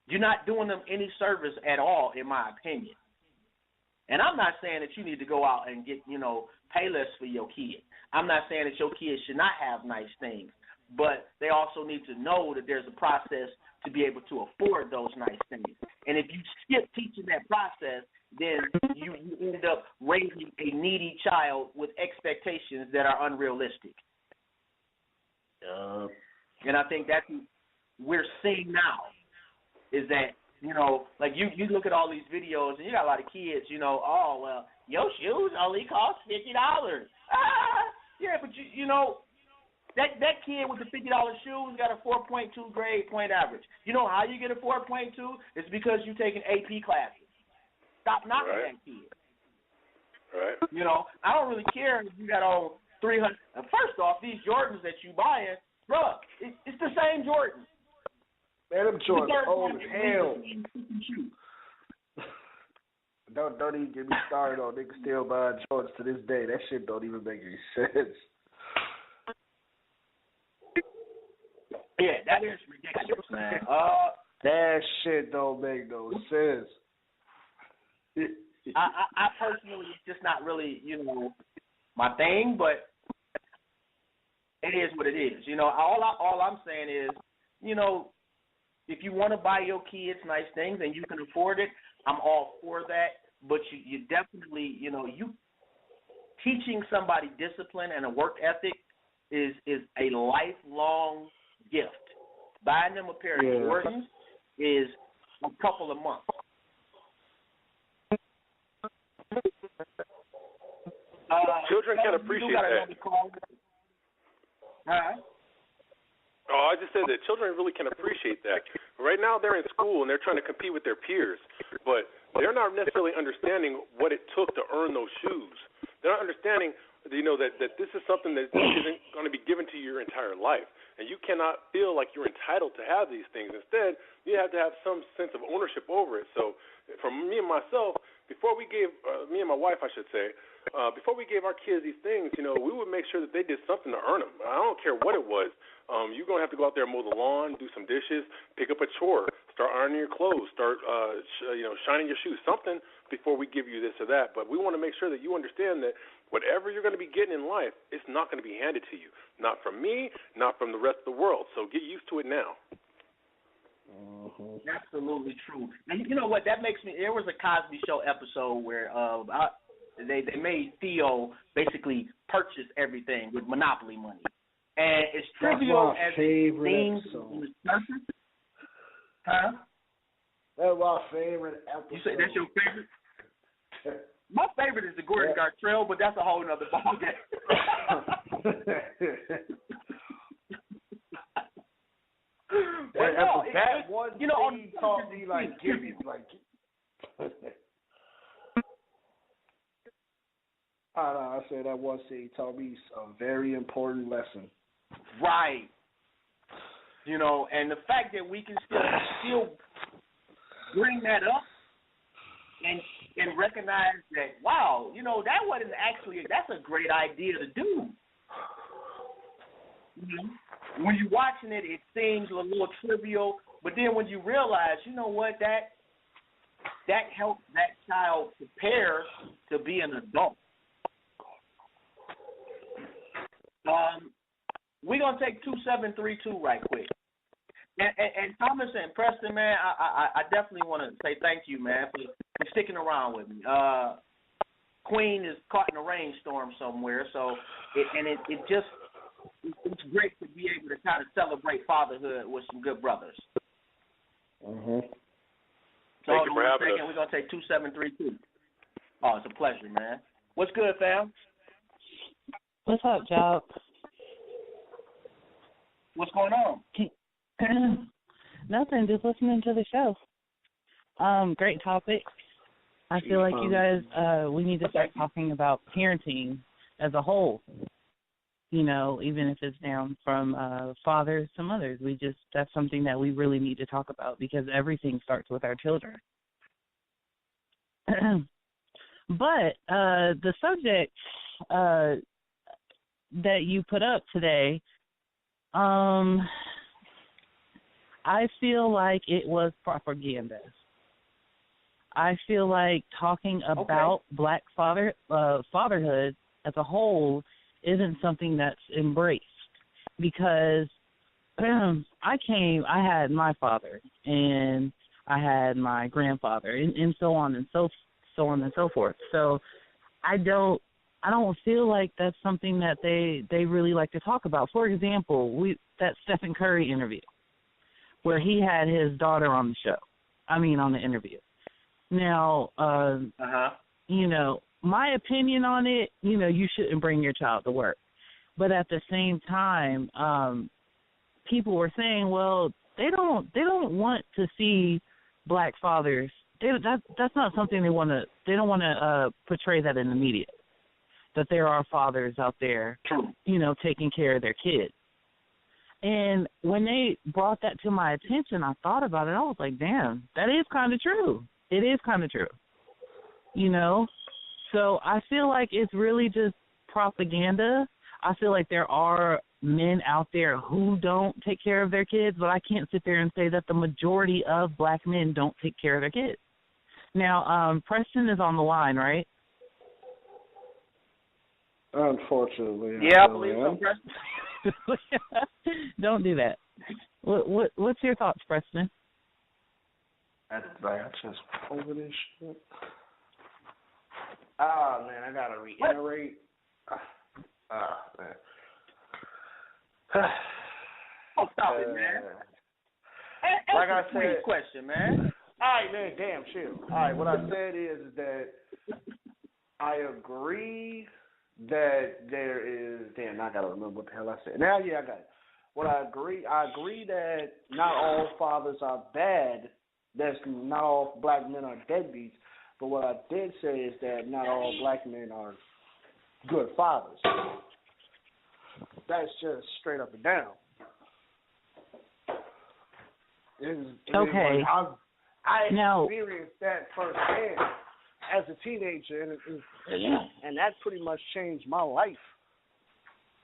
You're not doing them any service at all, in my opinion. And I'm not saying that you need to go out and get, pay less for your kid. I'm not saying that your kids should not have nice things, but they also need to know that there's a process to be able to afford those nice things. And if you skip teaching that process, then you end up raising a needy child with expectations that are unrealistic. And I think that's what we're seeing now. Is that, like you look at all these videos and you got a lot of kids, oh, well, your shoes only cost $50. Yeah, but that kid with the $50 shoes got a 4.2 grade point average. You know how you get a 4.2? It's because you're taking AP classes. Stop knocking that kid. Right. I don't really care if you got on 300. First off, these Jordans that you buying, bro, it's the same Jordans. Man, them Jordans old as hell. Don't even get me started on niggas still buying Jordans to this day. That shit don't even make any sense. Yeah, that is ridiculous, man. That shit don't make no sense. I personally, it's just not really, my thing, but it is what it is. All I'm saying is, if you want to buy your kids nice things and you can afford it, I'm all for that. But you definitely, you teaching somebody discipline and a work ethic is a lifelong gift. Buying them a pair of Jordans is a couple of months. Children can appreciate that. Oh, I just said that children really can appreciate that. Right now they're in school and they're trying to compete with their peers, but they're not necessarily understanding what it took to earn those shoes. They're not understanding, that this is something that isn't going to be given to you your entire life, and you cannot feel like you're entitled to have these things. Instead, you have to have some sense of ownership over it. So for me and myself, before we gave, me and my wife, I should say, before we gave our kids these things, we would make sure that they did something to earn them. I don't care what it was. You're going to have to go out there and mow the lawn, do some dishes, pick up a chore, start ironing your clothes, start, shining your shoes, something before we give you this or that. But we want to make sure that you understand that whatever you're going to be getting in life, it's not going to be handed to you. Not from me, not from the rest of the world. So get used to it now. Absolutely true. And you know what? That makes me. There was a Cosby Show episode where they made Theo basically purchase everything with Monopoly money. And as trivial as it seems on the surface, huh? That's my favorite episode. You say that's your favorite? My favorite is the Gordon Gartrell, but that's a whole nother ballgame. That one scene taught me, like, give me, like. I said that one scene taught me a very important lesson. Right. You know, and the fact that we can still bring that up and recognize that, wow, you know, that wasn't actually, that's a great idea to do. Mm-hmm. When you're watching it, it seems a little trivial, but then when you realize, you know what, that helps that child prepare to be an adult. We're going to take 2732 right quick. And Thomas and Preston, man, I definitely want to say thank you, man, for sticking around with me. Queen is caught in a rainstorm somewhere, so it's great to be able to kind of celebrate fatherhood with some good brothers. Mm-hmm. So thank you for having us. We're going to take 2732. Oh, it's a pleasure, man. What's good, fam? What's up, Job? What's going on? Nothing, just listening to the show. Great topic. I feel like you guys, we need to start talking about parenting as a whole. You know, even if it's down from fathers to mothers, that's something that we really need to talk about because everything starts with our children. But the subject that you put up today, I feel like it was propaganda. I feel like talking about black fatherhood as a whole isn't something that's embraced because I had my father and I had my grandfather and so on and so forth. So I don't feel like that's something that they really like to talk about. For example, that Stephen Curry interview where he had his daughter on the interview. Now, you know, my opinion on it, you know, you shouldn't bring your child to work. But at the same time, people were saying, well, they don't want to see black fathers. That's not something they don't want to portray that in the media, that there are fathers out there, you know, taking care of their kids. And when they brought that to my attention, I thought about it. I was like, damn, that is kind of true. It is kind of true, you know. So I feel like it's really just propaganda. I feel like there are men out there who don't take care of their kids, but I can't sit there and say that the majority of black men don't take care of their kids. Now, Preston is on the line, right? Unfortunately. Yeah, I believe so, Preston. Don't do that. What's your thoughts, Preston? I just over this shit. Oh, man, I got to reiterate. Man. Oh, stop it, man. Like I said, question, man. All right, man, damn, chill. All right, what I said is that I agree that there is. Damn, I gotta remember what the hell I said. Now, yeah, I got it. What I agree that not all fathers are bad. That's not all black men are deadbeats. But what I did say is that not all black men are good fathers. That's just straight up and down. Okay. I experienced that firsthand as a teenager, and that pretty much changed my life.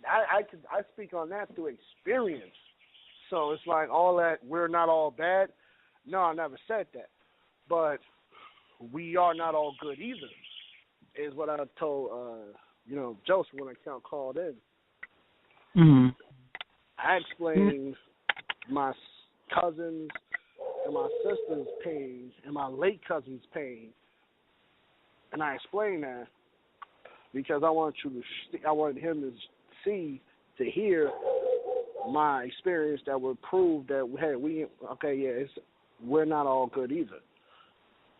I speak on that through experience. So it's like all that we're not all bad. No, I never said that. But we are not all good either, is what I told Joseph when I called in. Mm-hmm. I explained my cousins and my sister's pain and my late cousin's pain, and I explained that, because I want I want him to see, to hear my experience that would prove that hey, we're not all good either.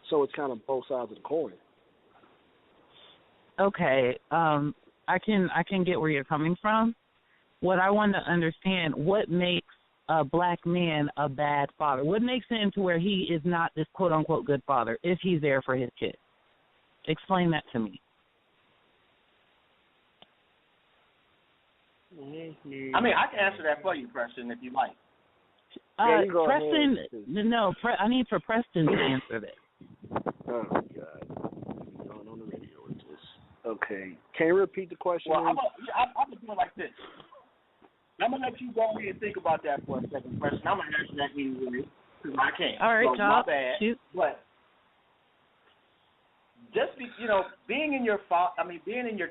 So it's kind of both sides of the coin. Okay, I can get where you're coming from. What I want to understand, what makes a black man a bad father? What makes him to where he is not this quote-unquote good father if he's there for his kid? Explain that to me. I mean, I can answer that for you, Preston, if you like. Preston, I need for Preston to answer this. Oh, God. I'm going on the radio with this. Okay. Can you repeat the question? Well, I'm going to do it like this. I'm going to let you go ahead and think about that for a second, Preston. I'm going to answer that anyway, because I can't. All right, so, John. My bad. Shoot. But just being in your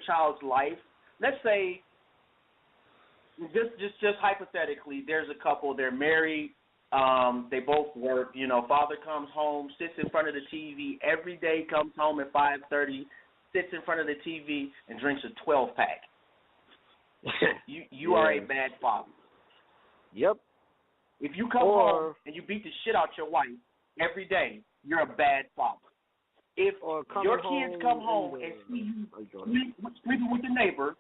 child's life, let's say, just hypothetically, there's a couple, they're married, they both work, father comes home, sits in front of the TV every day, comes home at 5:30, sits in front of the TV and drinks a 12-pack. You are a bad father. Yep. If you come home and you beat the shit out your wife every day, you're a bad father. If your kids come home and see you sleeping with the neighbor,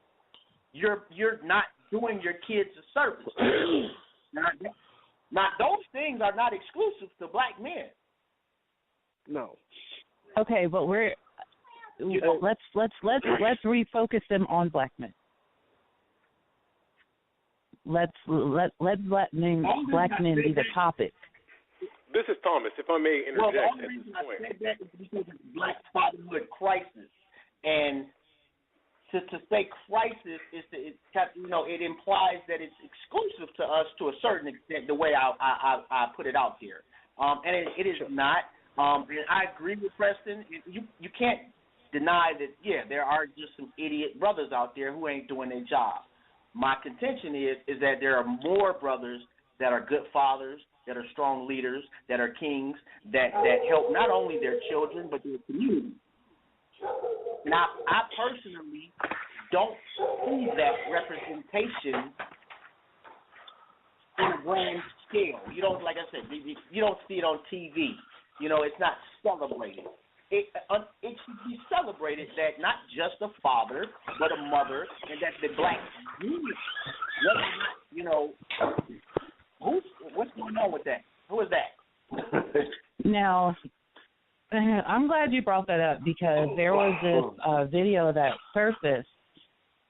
you're not doing your kids a service. Now, those things are not exclusive to black men. No. Okay, but let's refocus them on black men. Let's let black men be the topic. This is Thomas. If I may interject. Well, the only reason I said that is because it's Black Fatherhood Crisis, and to say crisis is it implies that it's exclusive to us to a certain extent. The way I put it out here, and it is not. And I agree with Preston. You can't deny that. Yeah, there are just some idiot brothers out there who ain't doing their job. My contention is that there are more brothers that are good fathers, that are strong leaders, that are kings, that help not only their children but their community. Now, I personally don't see that representation on a grand scale. You don't, like I said, you don't see it on TV. It's not celebrated. It should be celebrated that not just a father, but a mother, and that the black unit, what's going on with that? Who is that? Now, I'm glad you brought that up because there was this video that surfaced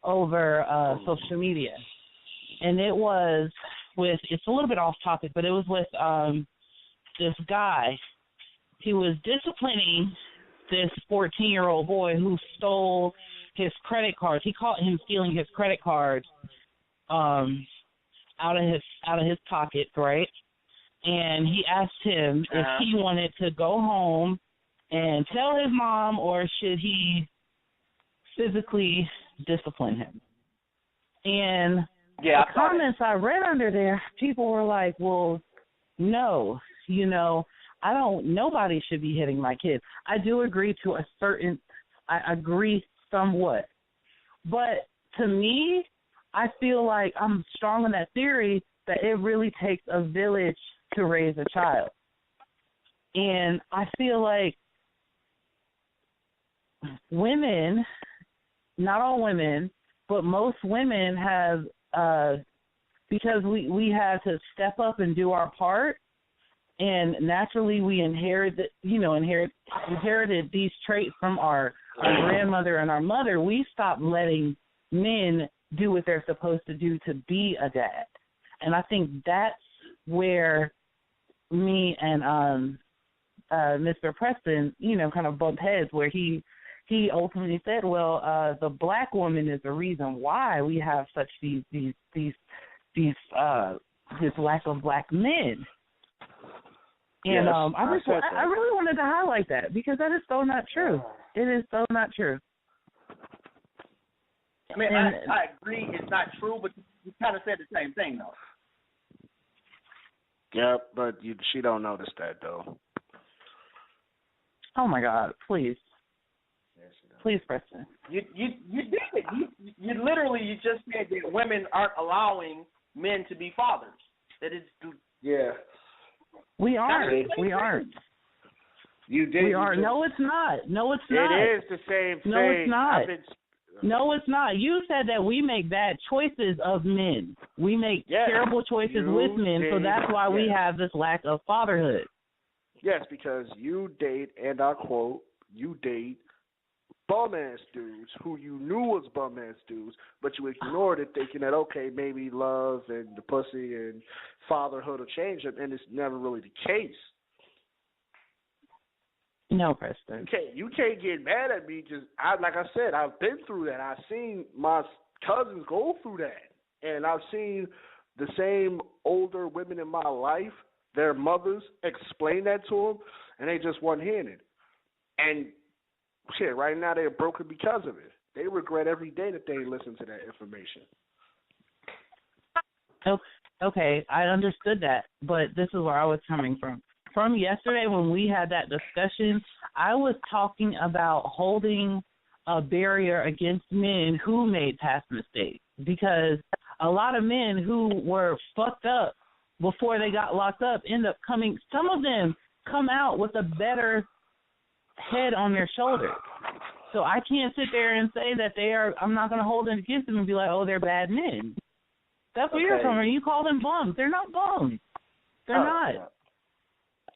over social media, and it was it's a little bit off topic, but it was with this guy. He was disciplining this 14-year-old boy who stole his credit cards. He caught him stealing his credit cards out of his pockets, right? And he asked him if he wanted to go home and tell his mom or should he physically discipline him. And the comments I read under there, people were like, well, no, nobody should be hitting my kids. I do agree I agree somewhat. But to me, I feel like I'm strong on that theory that it really takes a village to raise a child. And I feel like women, not all women, but most women have, because we have to step up and do our part, and naturally we inherited these traits from our grandmother and our mother. We stopped letting men do what they're supposed to do to be a dad. And I think that's where me and Mr. Preston, kind of bumped heads, where he ultimately said, well, the black woman is the reason why we have such this lack of black men. And I really wanted to highlight that because that is so not true. It is so not true. I mean, I agree it's not true, but you kind of said the same thing, though. Yeah, but she don't notice that, though. Oh, my God, please. Yes, she don't. Please, Preston. You did it. You literally you just said that women aren't allowing men to be fathers. That is. Yeah. We aren't. We aren't. You did. We are. No, it's not. No, it's not. It is the same thing. No, it's not. No, it's not. You said that we make bad choices of men. We make terrible choices with men, so that's why we have this lack of fatherhood. Yes, because you date, and I quote, you date bum-ass dudes who you knew was bum-ass dudes, but you ignored it thinking that, okay, maybe love and the pussy and fatherhood will change them, and it's never really the case. No, Preston. You can't get mad at me. Like I said, I've been through that. I've seen my cousins go through that, and I've seen the same older women in my life, their mothers, explain that to them, and they just one-handed. And shit, right now they're broken because of it. They regret every day that they listened to that information. Okay, I understood that, but this is where I was coming from. From yesterday when we had that discussion, I was talking about holding a barrier against men who made past mistakes, because a lot of men who were fucked up before they got locked up end up coming, some of them come out with a better head on their shoulders. So I can't sit there and say that I'm not going to hold it against them and be like, oh, they're bad men. That's where you're from. You call them bums. They're not bums. They're not.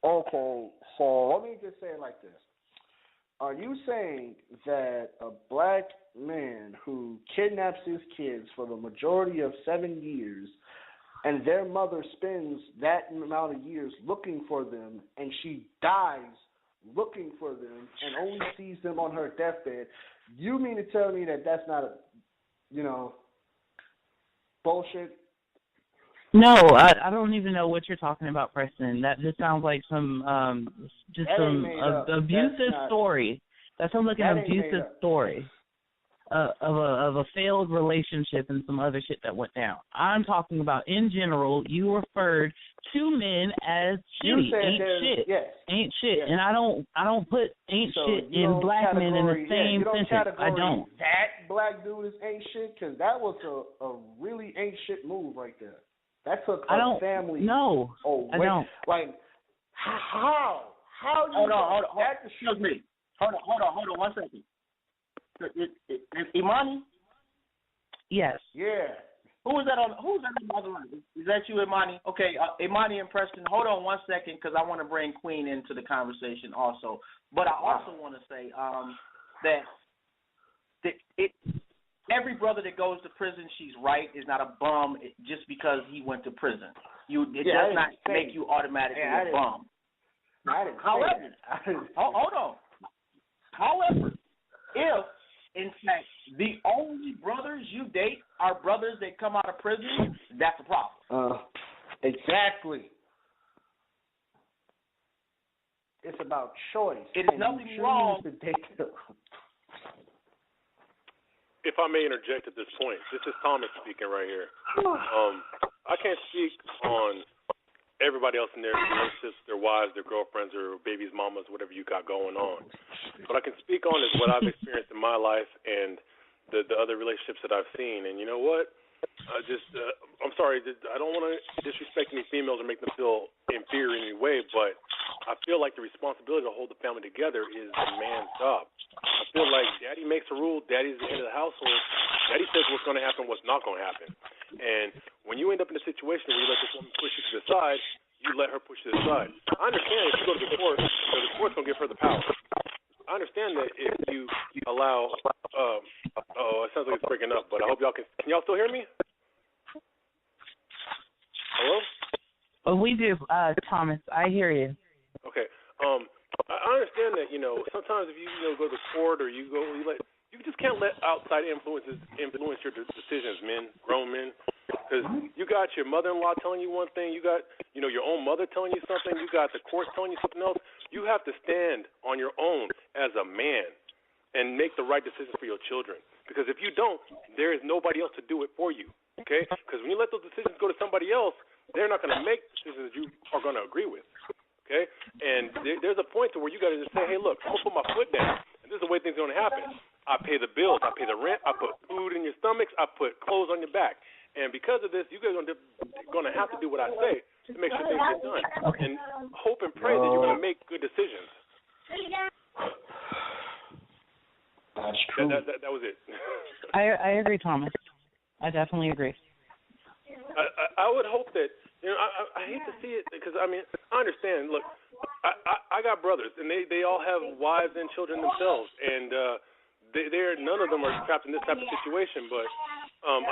Okay, so let me just say it like this. Are you saying that a black man who kidnaps his kids for the majority of 7 years and their mother spends that amount of years looking for them and she dies looking for them and only sees them on her deathbed, you mean to tell me that that's not, bullshit? No, I don't even know what you're talking about, Preston. That just sounds like some abusive story. That sounds like an abusive story of a failed relationship and some other shit that went down. I'm talking about in general. You referred to men as shitty, ain't shit, ain't shit, and I don't put ain't shit in black men in the same sentence. I don't. That black dude is ain't shit, because that was a really ain't shit move right there. That took a family. No, I don't. Like, how? How do you? Hold on. Excuse me. Hold on 1 second. Imani? Yes. Yeah. Who's that on the other line? Is that you, Imani? Okay, Imani and Preston, hold on 1 second, because I want to bring Queen into the conversation also. But I also want to say that every brother that goes to prison, she's right, is not a bum just because he went to prison. It does not make you automatically a bum. However, hold on. However, if, in fact, the only brothers you date are brothers that come out of prison, that's a problem. Exactly. It's about choice. It's nothing wrong. If I may interject at this point, this is Thomas speaking right here. I can't speak on everybody else in their relationships, their wives, their girlfriends, or babies, mamas, whatever you got going on. What I can speak on is what I've experienced in my life and the other relationships that I've seen. And you know what? I'm sorry, I don't want to disrespect any females or make them feel inferior in any way, but I feel like the responsibility to hold the family together is a man's job. I feel like daddy makes a rule, daddy's the head of the household, daddy says what's going to happen, what's not going to happen. And when you end up in a situation where you let this woman push you to the side, you let her push you to the side. I understand if you go to the court, the court's going to give her the power. I understand that if you allow, it sounds like it's breaking up, but I hope y'all can y'all still hear me? Hello? Well, we do, Thomas. I hear you. Okay. I understand that, sometimes if you go to the court or you just can't let outside influences influence your decisions, men, grown men. Because you got your mother-in-law telling you one thing, you got, your own mother telling you something, you got the court telling you something else. You have to stand on your own as a man and make the right decisions for your children. Because if you don't, there is nobody else to do it for you, okay? Because when you let those decisions go to somebody else, they're not going to make decisions you are going to agree with, okay? And there's a point to where you got to just say, hey, look, I'm going to put my foot down, and this is the way things are going to happen. I pay the bills, I pay the rent, I put food in your stomachs, I put clothes on your back. And because of this, you guys are going to have to do what I say to make sure things get done. Okay. And hope and pray that you're going to make good decisions. That's true. That was it. I agree, Thomas. I definitely agree. I would hope that, I hate to see it because, I understand. Look, I got brothers, and they all have wives and children themselves, and none of them are trapped in this type of situation, but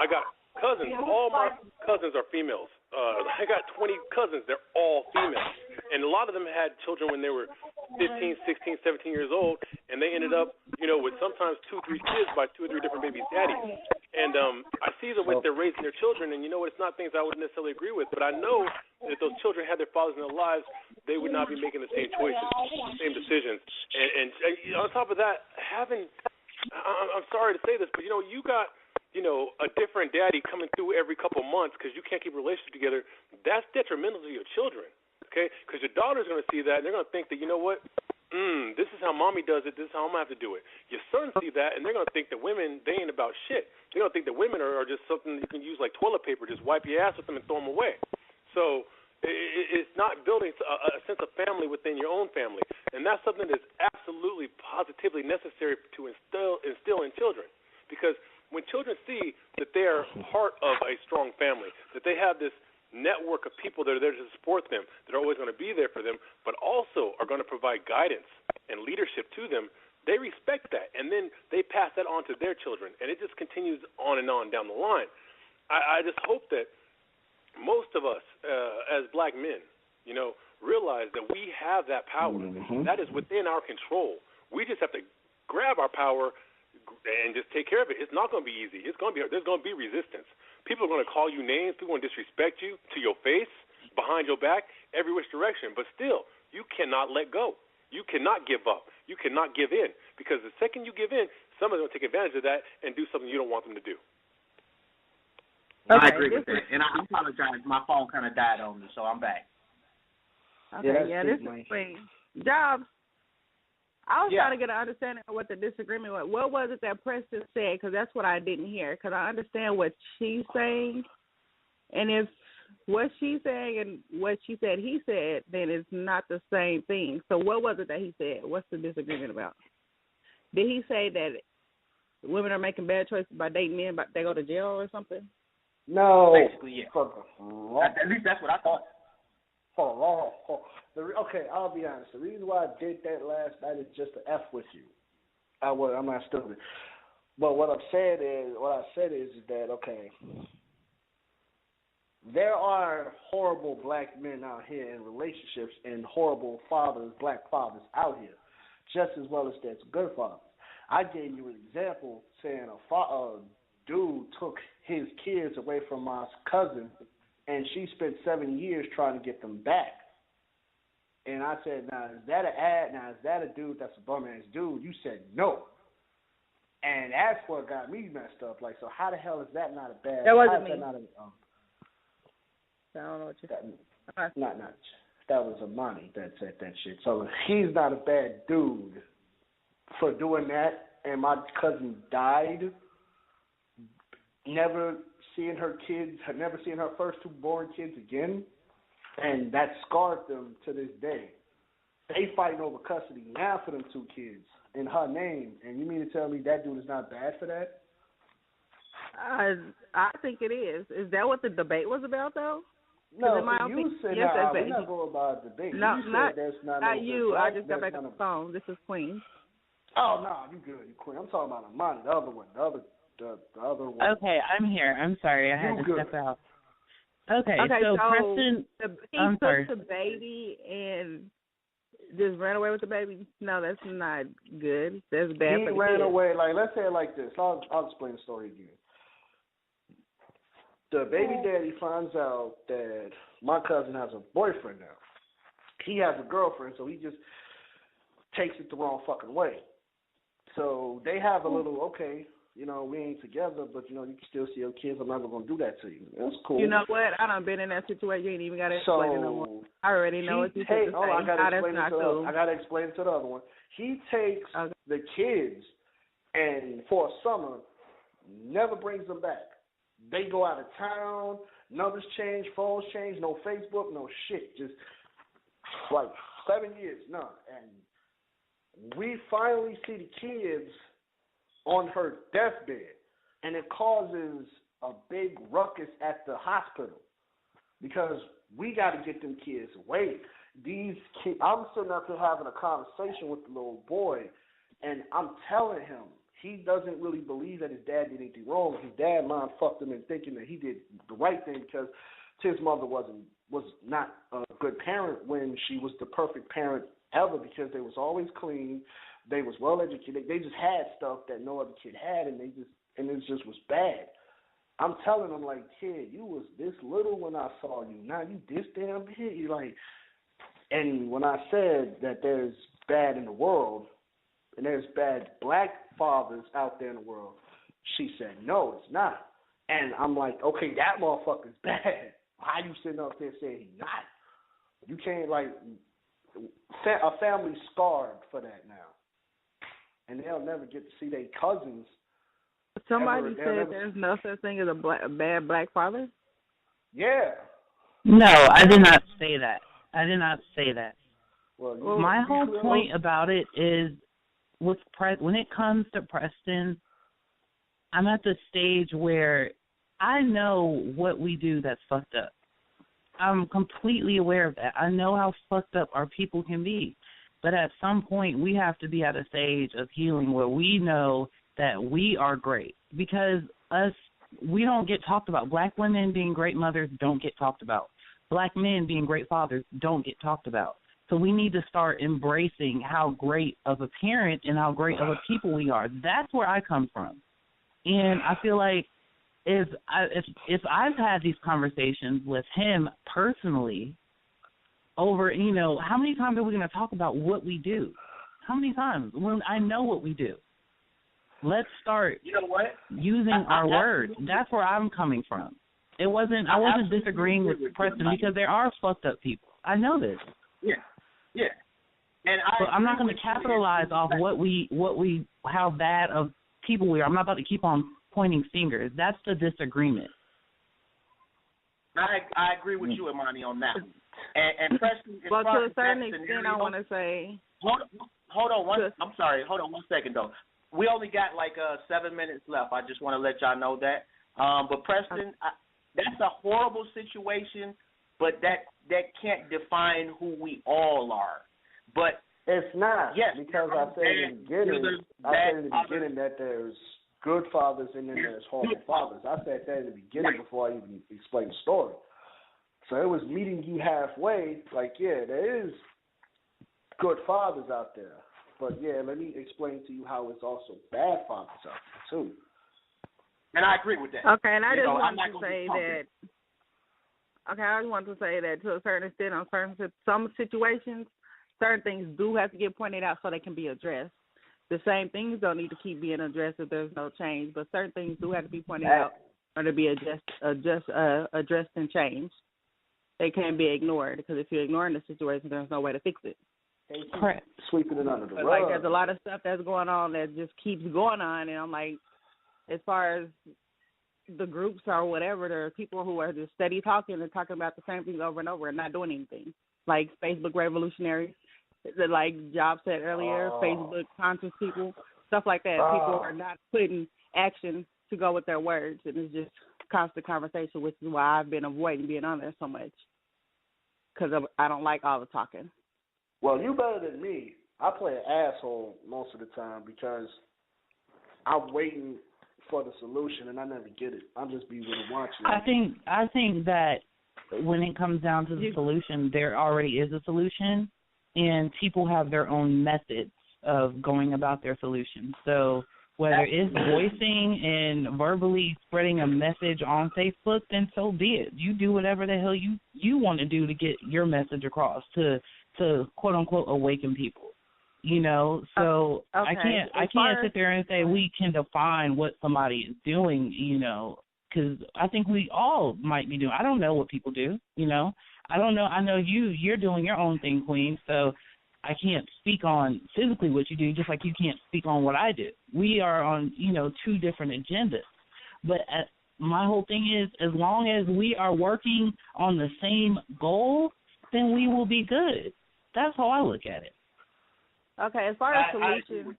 I got cousins. All my cousins are females. I got 20 cousins. They're all females. And a lot of them had children when they were 15, 16, 17 years old, and they ended up, with sometimes 2-3 kids by 2 or 3 different baby daddies. And I see the way they're raising their children, and it's not things I would necessarily agree with, but I know that if those children had their fathers in their lives, they would not be making the same choices, the same decisions. And on top of that, I'm sorry to say this, but, you got a different daddy coming through every couple months because you can't keep a relationship together. That's detrimental to your children, okay? Because your daughter's going to see that, and they're going to think that, this is how mommy does it, this is how I'm going to have to do it. Your sons see that, and they're going to think that women, they ain't about shit. They're going to think that women are just something you can use like toilet paper, just wipe your ass with them and throw them away. So it's not building a sense of family within your own family, and that's something that's absolutely, positively necessary to instill in children. Because when children see that they're part of a strong family, that they have this network of people that are there to support them, that are always going to be there for them, but also are going to provide guidance and leadership to them, they respect that, and then they pass that on to their children, and it just continues on and on down the line. I just hope that most of us, as black men, realize that we have that power. Mm-hmm. That is within our control. We just have to grab our power and just take care of it. It's not going to be easy. There's going to be resistance. People are going to call you names. People are going to disrespect you to your face, behind your back, every which direction. But still, you cannot let go. You cannot give up. You cannot give in. Because the second you give in, somebody's going to take advantage of that and do something you don't want them to do. Okay, I agree with that. And I apologize. My phone kind of died on me, so I'm back. Okay, this is great. Jobs. I was trying to get an understanding of what the disagreement was. What was it that Preston said? Because that's what I didn't hear. Because I understand what she's saying. And if what she's saying and what she said he said, then it's not the same thing. So what was it that he said? What's the disagreement about? Did he say that women are making bad choices by dating men, but they go to jail or something? No. Basically, yeah. At least that's what I thought. Okay, I'll be honest. The reason why I did that last night is just to F with you. I'm not stupid. But what I said is that, okay, there are horrible black men out here in relationships and horrible fathers, black fathers out here, just as well as there's good fathers. I gave you an example saying a dude took his kids away from my cousin, and she spent 7 years trying to get them back. And I said, now, is that a dude that's a bum-ass dude? You said no. And that's what got me messed up. Like, so how the hell is that not a bad... That wasn't me. I don't know what you said. Not. That was Amani that said that shit. So he's not a bad dude for doing that. And my cousin died, never seeing her first 2 born kids again. And that scarred them to this day. They fighting over custody now for them 2 kids in her name. And you mean to tell me that dude is not bad for that? I think it is. Is that what the debate was about, though? No, you said we're not going about debate. No, you said not you. I just got back on the phone. This is Queen. Oh, no, you good. You Queen. I'm talking about Amani, the other one. The other one. Okay, I'm here. I'm sorry. I had to step out. Okay, so Preston, he took the baby and just ran away with the baby. No, that's not good. That's bad for the ran kid. away. Like, let's say it like this. I'll explain the story again. The baby daddy finds out that my cousin has a boyfriend now. He has a girlfriend, so he just takes it the wrong fucking way. So they have a little, okay, we ain't together, but, you can still see your kids. I'm never going to do that to you. That's cool. You know what? I done been in that situation. You ain't even got to explain it no more. I already know what you think to say. I got to explain it to the other one. He takes the kids and for a summer, never brings them back. They go out of town, numbers change, phones change, no Facebook, no shit. Just like 7 years, none. And we finally see the kids on her deathbed, and it causes a big ruckus at the hospital because we got to get them kids away. These kids, I'm sitting up here having a conversation with the little boy, and I'm telling him he doesn't really believe that his dad did anything wrong. His dad mind fucked him in thinking that he did the right thing because his mother was not a good parent when she was the perfect parent ever because they was always clean, they was well educated, they just had stuff that no other kid had, and it just was bad. I'm telling him, like, kid, you was this little when I saw you. Now you this damn big. You like, and when I said that there's bad in the world and there's bad black fathers out there in the world, she said, no, it's not. And I'm like, okay, that motherfucker's bad. How you sitting up there saying he's not? You can't, like, a family's scarred for that now. And they'll never get to see their cousins. Somebody said there's no such thing as a bad black father? Yeah. No, I did not say that. I did not say that. Well, my whole point about it is when it comes to Preston, I'm at the stage where I know what we do that's fucked up. I'm completely aware of that. I know how fucked up our people can be. But at some point, we have to be at a stage of healing where we know that we are great. Because we don't get talked about. Black women being great mothers don't get talked about. Black men being great fathers don't get talked about. So we need to start embracing how great of a parent and how great of a people we are. That's where I come from. And I feel like if I've had these conversations with him personally over, how many times are we going to talk about what we do? How many times? When I know what we do. Let's start using our words. That's where I'm coming from. I wasn't disagreeing with Preston because there are fucked up people. I know this. Yeah. And but I'm not going to capitalize off how bad of people we are. I'm not about to keep on pointing fingers. That's the disagreement. I agree with you, Imani, on that. And Preston, well, to a certain extent, I want to say. Hold on. I'm sorry. Hold on 1 second though. We only got like 7 minutes left. I just want to let y'all know that. But Preston, that's a horrible situation, but that can't define who we all are. But it's not. Yes, because I said in the beginning that there's good fathers and then there's horrible fathers. I said that in the beginning before I even explained the story. So it was meeting you halfway. Like, yeah, there is good fathers out there. But, yeah, let me explain to you how it's also bad fathers out there, too. And I agree with that. Okay, and I just want to say that. Okay, I just want to say that to a certain extent, on some situations, certain things do have to get pointed out so they can be addressed. The same things don't need to keep being addressed if there's no change, but certain things do have to be pointed out or to be addressed and changed. They can't be ignored because if you're ignoring the situation, there's no way to fix it. Correct. Sweeping it under the rug. Like there's a lot of stuff that's going on that just keeps going on, and I'm like, as far as the groups or whatever, there are people who are just steady talking and talking about the same things over and over and not doing anything. Like Facebook revolutionaries, like Job said earlier, Facebook conscious people, stuff like that. People are not putting action to go with their words, and it's just constant conversation, which is why I've been avoiding being on there so much because I don't like all the talking. Well, you better than me. I play an asshole most of the time because I'm waiting for the solution and I never get it. I'm just be really watching. I think that when it comes down to the solution, there already is a solution, and people have their own methods of going about their solution. So whether it's voicing and verbally spreading a message on Facebook, then so be it. You do whatever the hell you want to do to get your message across to quote unquote awaken people. So okay. I can't sit there and say we can define what somebody is doing, because I think we all might be doing. I don't know what people do, I don't know. I know you're doing your own thing, Queen. So I can't speak on physically what you do, just like you can't speak on what I do. We are on, two different agendas. But my whole thing is, as long as we are working on the same goal, then we will be good. That's how I look at it. Okay, as far as solutions,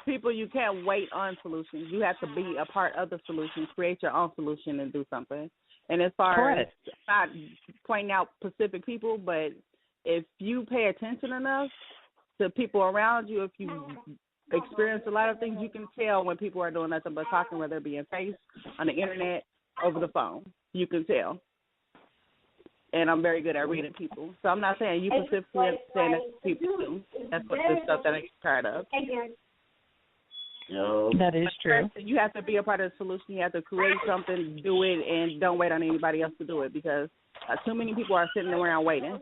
people, you can't wait on solutions. You have to be a part of the solution, create your own solution and do something. And as far as not pointing out specific people, but if you pay attention enough to people around you, if you experience a lot of things, you can tell when people are doing nothing but talking, whether it be in face, on the internet, over the phone. You can tell. And I'm very good at reading people. So I'm not saying you specifically, I'm saying that people do. That's what the stuff that I get tired of. That is true. You have to be a part of the solution. You have to create something, do it, and don't wait on anybody else to do it, because too many people are sitting around waiting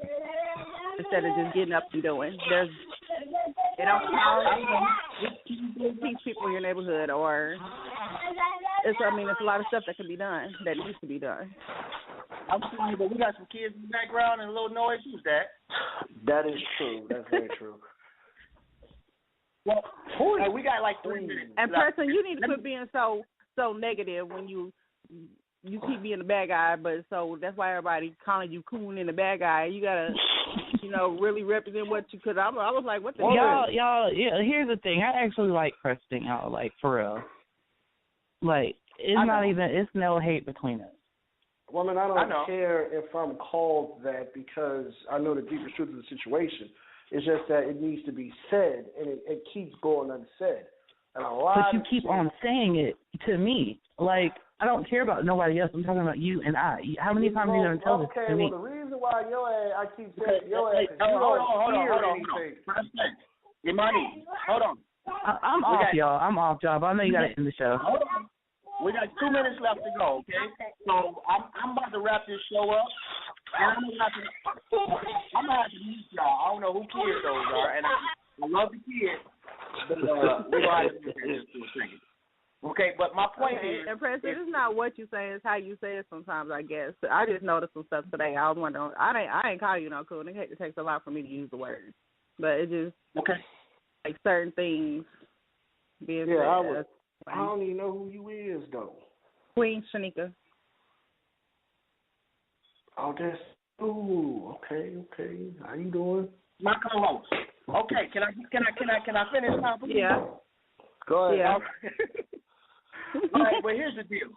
instead of just getting up and doing. It don't teach people in your neighborhood, or it's a lot of stuff that can be done that needs to be done. I'm sorry, but we got some kids in the background and a little noise. Who's that? That is true. That's very true. Well, we got like 3 minutes. And person, you need to quit being so negative when you keep being the bad guy, but so that's why everybody calling you coon and the bad guy. You gotta, really represent what you. Cause I was like, what the hell? Y'all. Yeah. Here's the thing. I actually like Preston, y'all. Like for real. Like it's no hate between us. Well, I don't care if I'm called that, because I know the deepest truth of the situation. It's just that it needs to be said, and it keeps going unsaid. And but you keep on saying it to me. Like, I don't care about nobody else. I'm talking about you and I. How many times are you going to tell this to me? Okay, well, the reason why I keep saying your ass is you don't hear anything. Imani, hold on. I'm off, y'all. I'm off, y'all. I know you got to end the show. Hold on. We got 2 minutes left to go, okay? So I'm about to wrap this show up. And I'm gonna have to meet y'all. I don't know who kids those are, and I love the kids, but we're gonna have to do this for a second. Okay, but my point is, and Preston, it's not what you say, it's how you say it sometimes, I guess. I just noticed some stuff today. I was wondering, I ain't call you no cool. It takes a lot for me to use the word, but it just like certain things being said. I don't even know who you is though. Queen Shanika. Oh, okay. How you doing? My co-host. Okay, can I finish now? Yeah. Go ahead. Yeah. All right, but here's the deal.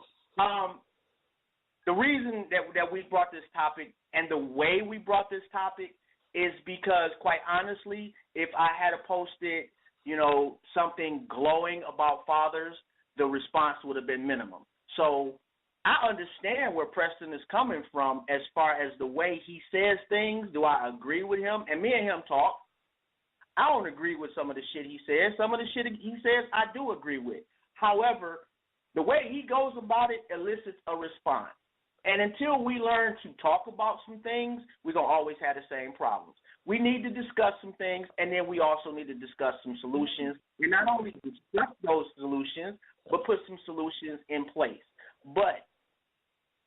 The reason that we brought this topic and the way we brought this topic is because, quite honestly, if I had posted, something glowing about fathers, the response would have been minimum. So I understand where Preston is coming from as far as the way he says things. Do I agree with him? And me and him talk. I don't agree with some of the shit he says. Some of the shit he says I do agree with. However, the way he goes about it elicits a response. And until we learn to talk about some things, we're going to always have the same problems. We need to discuss some things, and then we also need to discuss some solutions. And not only discuss those solutions, but put some solutions in place. But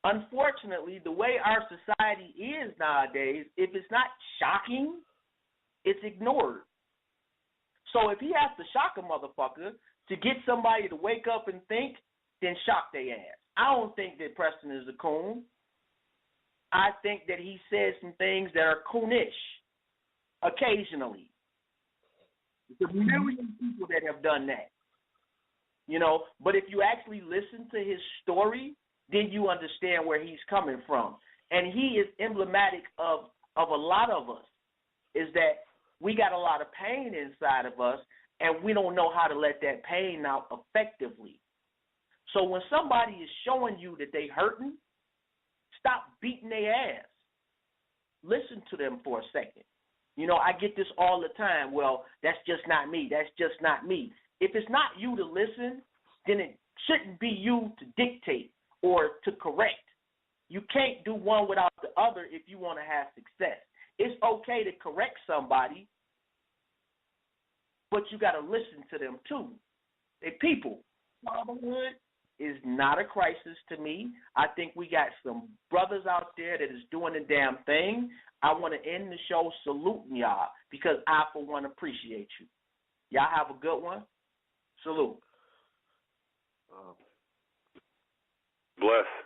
unfortunately, the way our society is nowadays, if it's not shocking, it's ignored. So if he has to shock a motherfucker to get somebody to wake up and think, then shock their ass. I don't think that Preston is a coon. I think that he says some things that are coonish occasionally. There's a million people that have done that. But if you actually listen to his story, then you understand where he's coming from. And he is emblematic of a lot of us, is that we got a lot of pain inside of us, and we don't know how to let that pain out effectively. So when somebody is showing you that they hurting, stop beating their ass. Listen to them for a second. I get this all the time. Well, that's just not me. That's just not me. If it's not you to listen, then it shouldn't be you to dictate or to correct. You can't do one without the other if you want to have success. It's okay to correct somebody, but you got to listen to them too. They're people. Fatherhood is not a crisis to me. I think we got some brothers out there that is doing the damn thing. I want to end the show saluting y'all because I, for one, appreciate you. Y'all have a good one. Salute. Bless.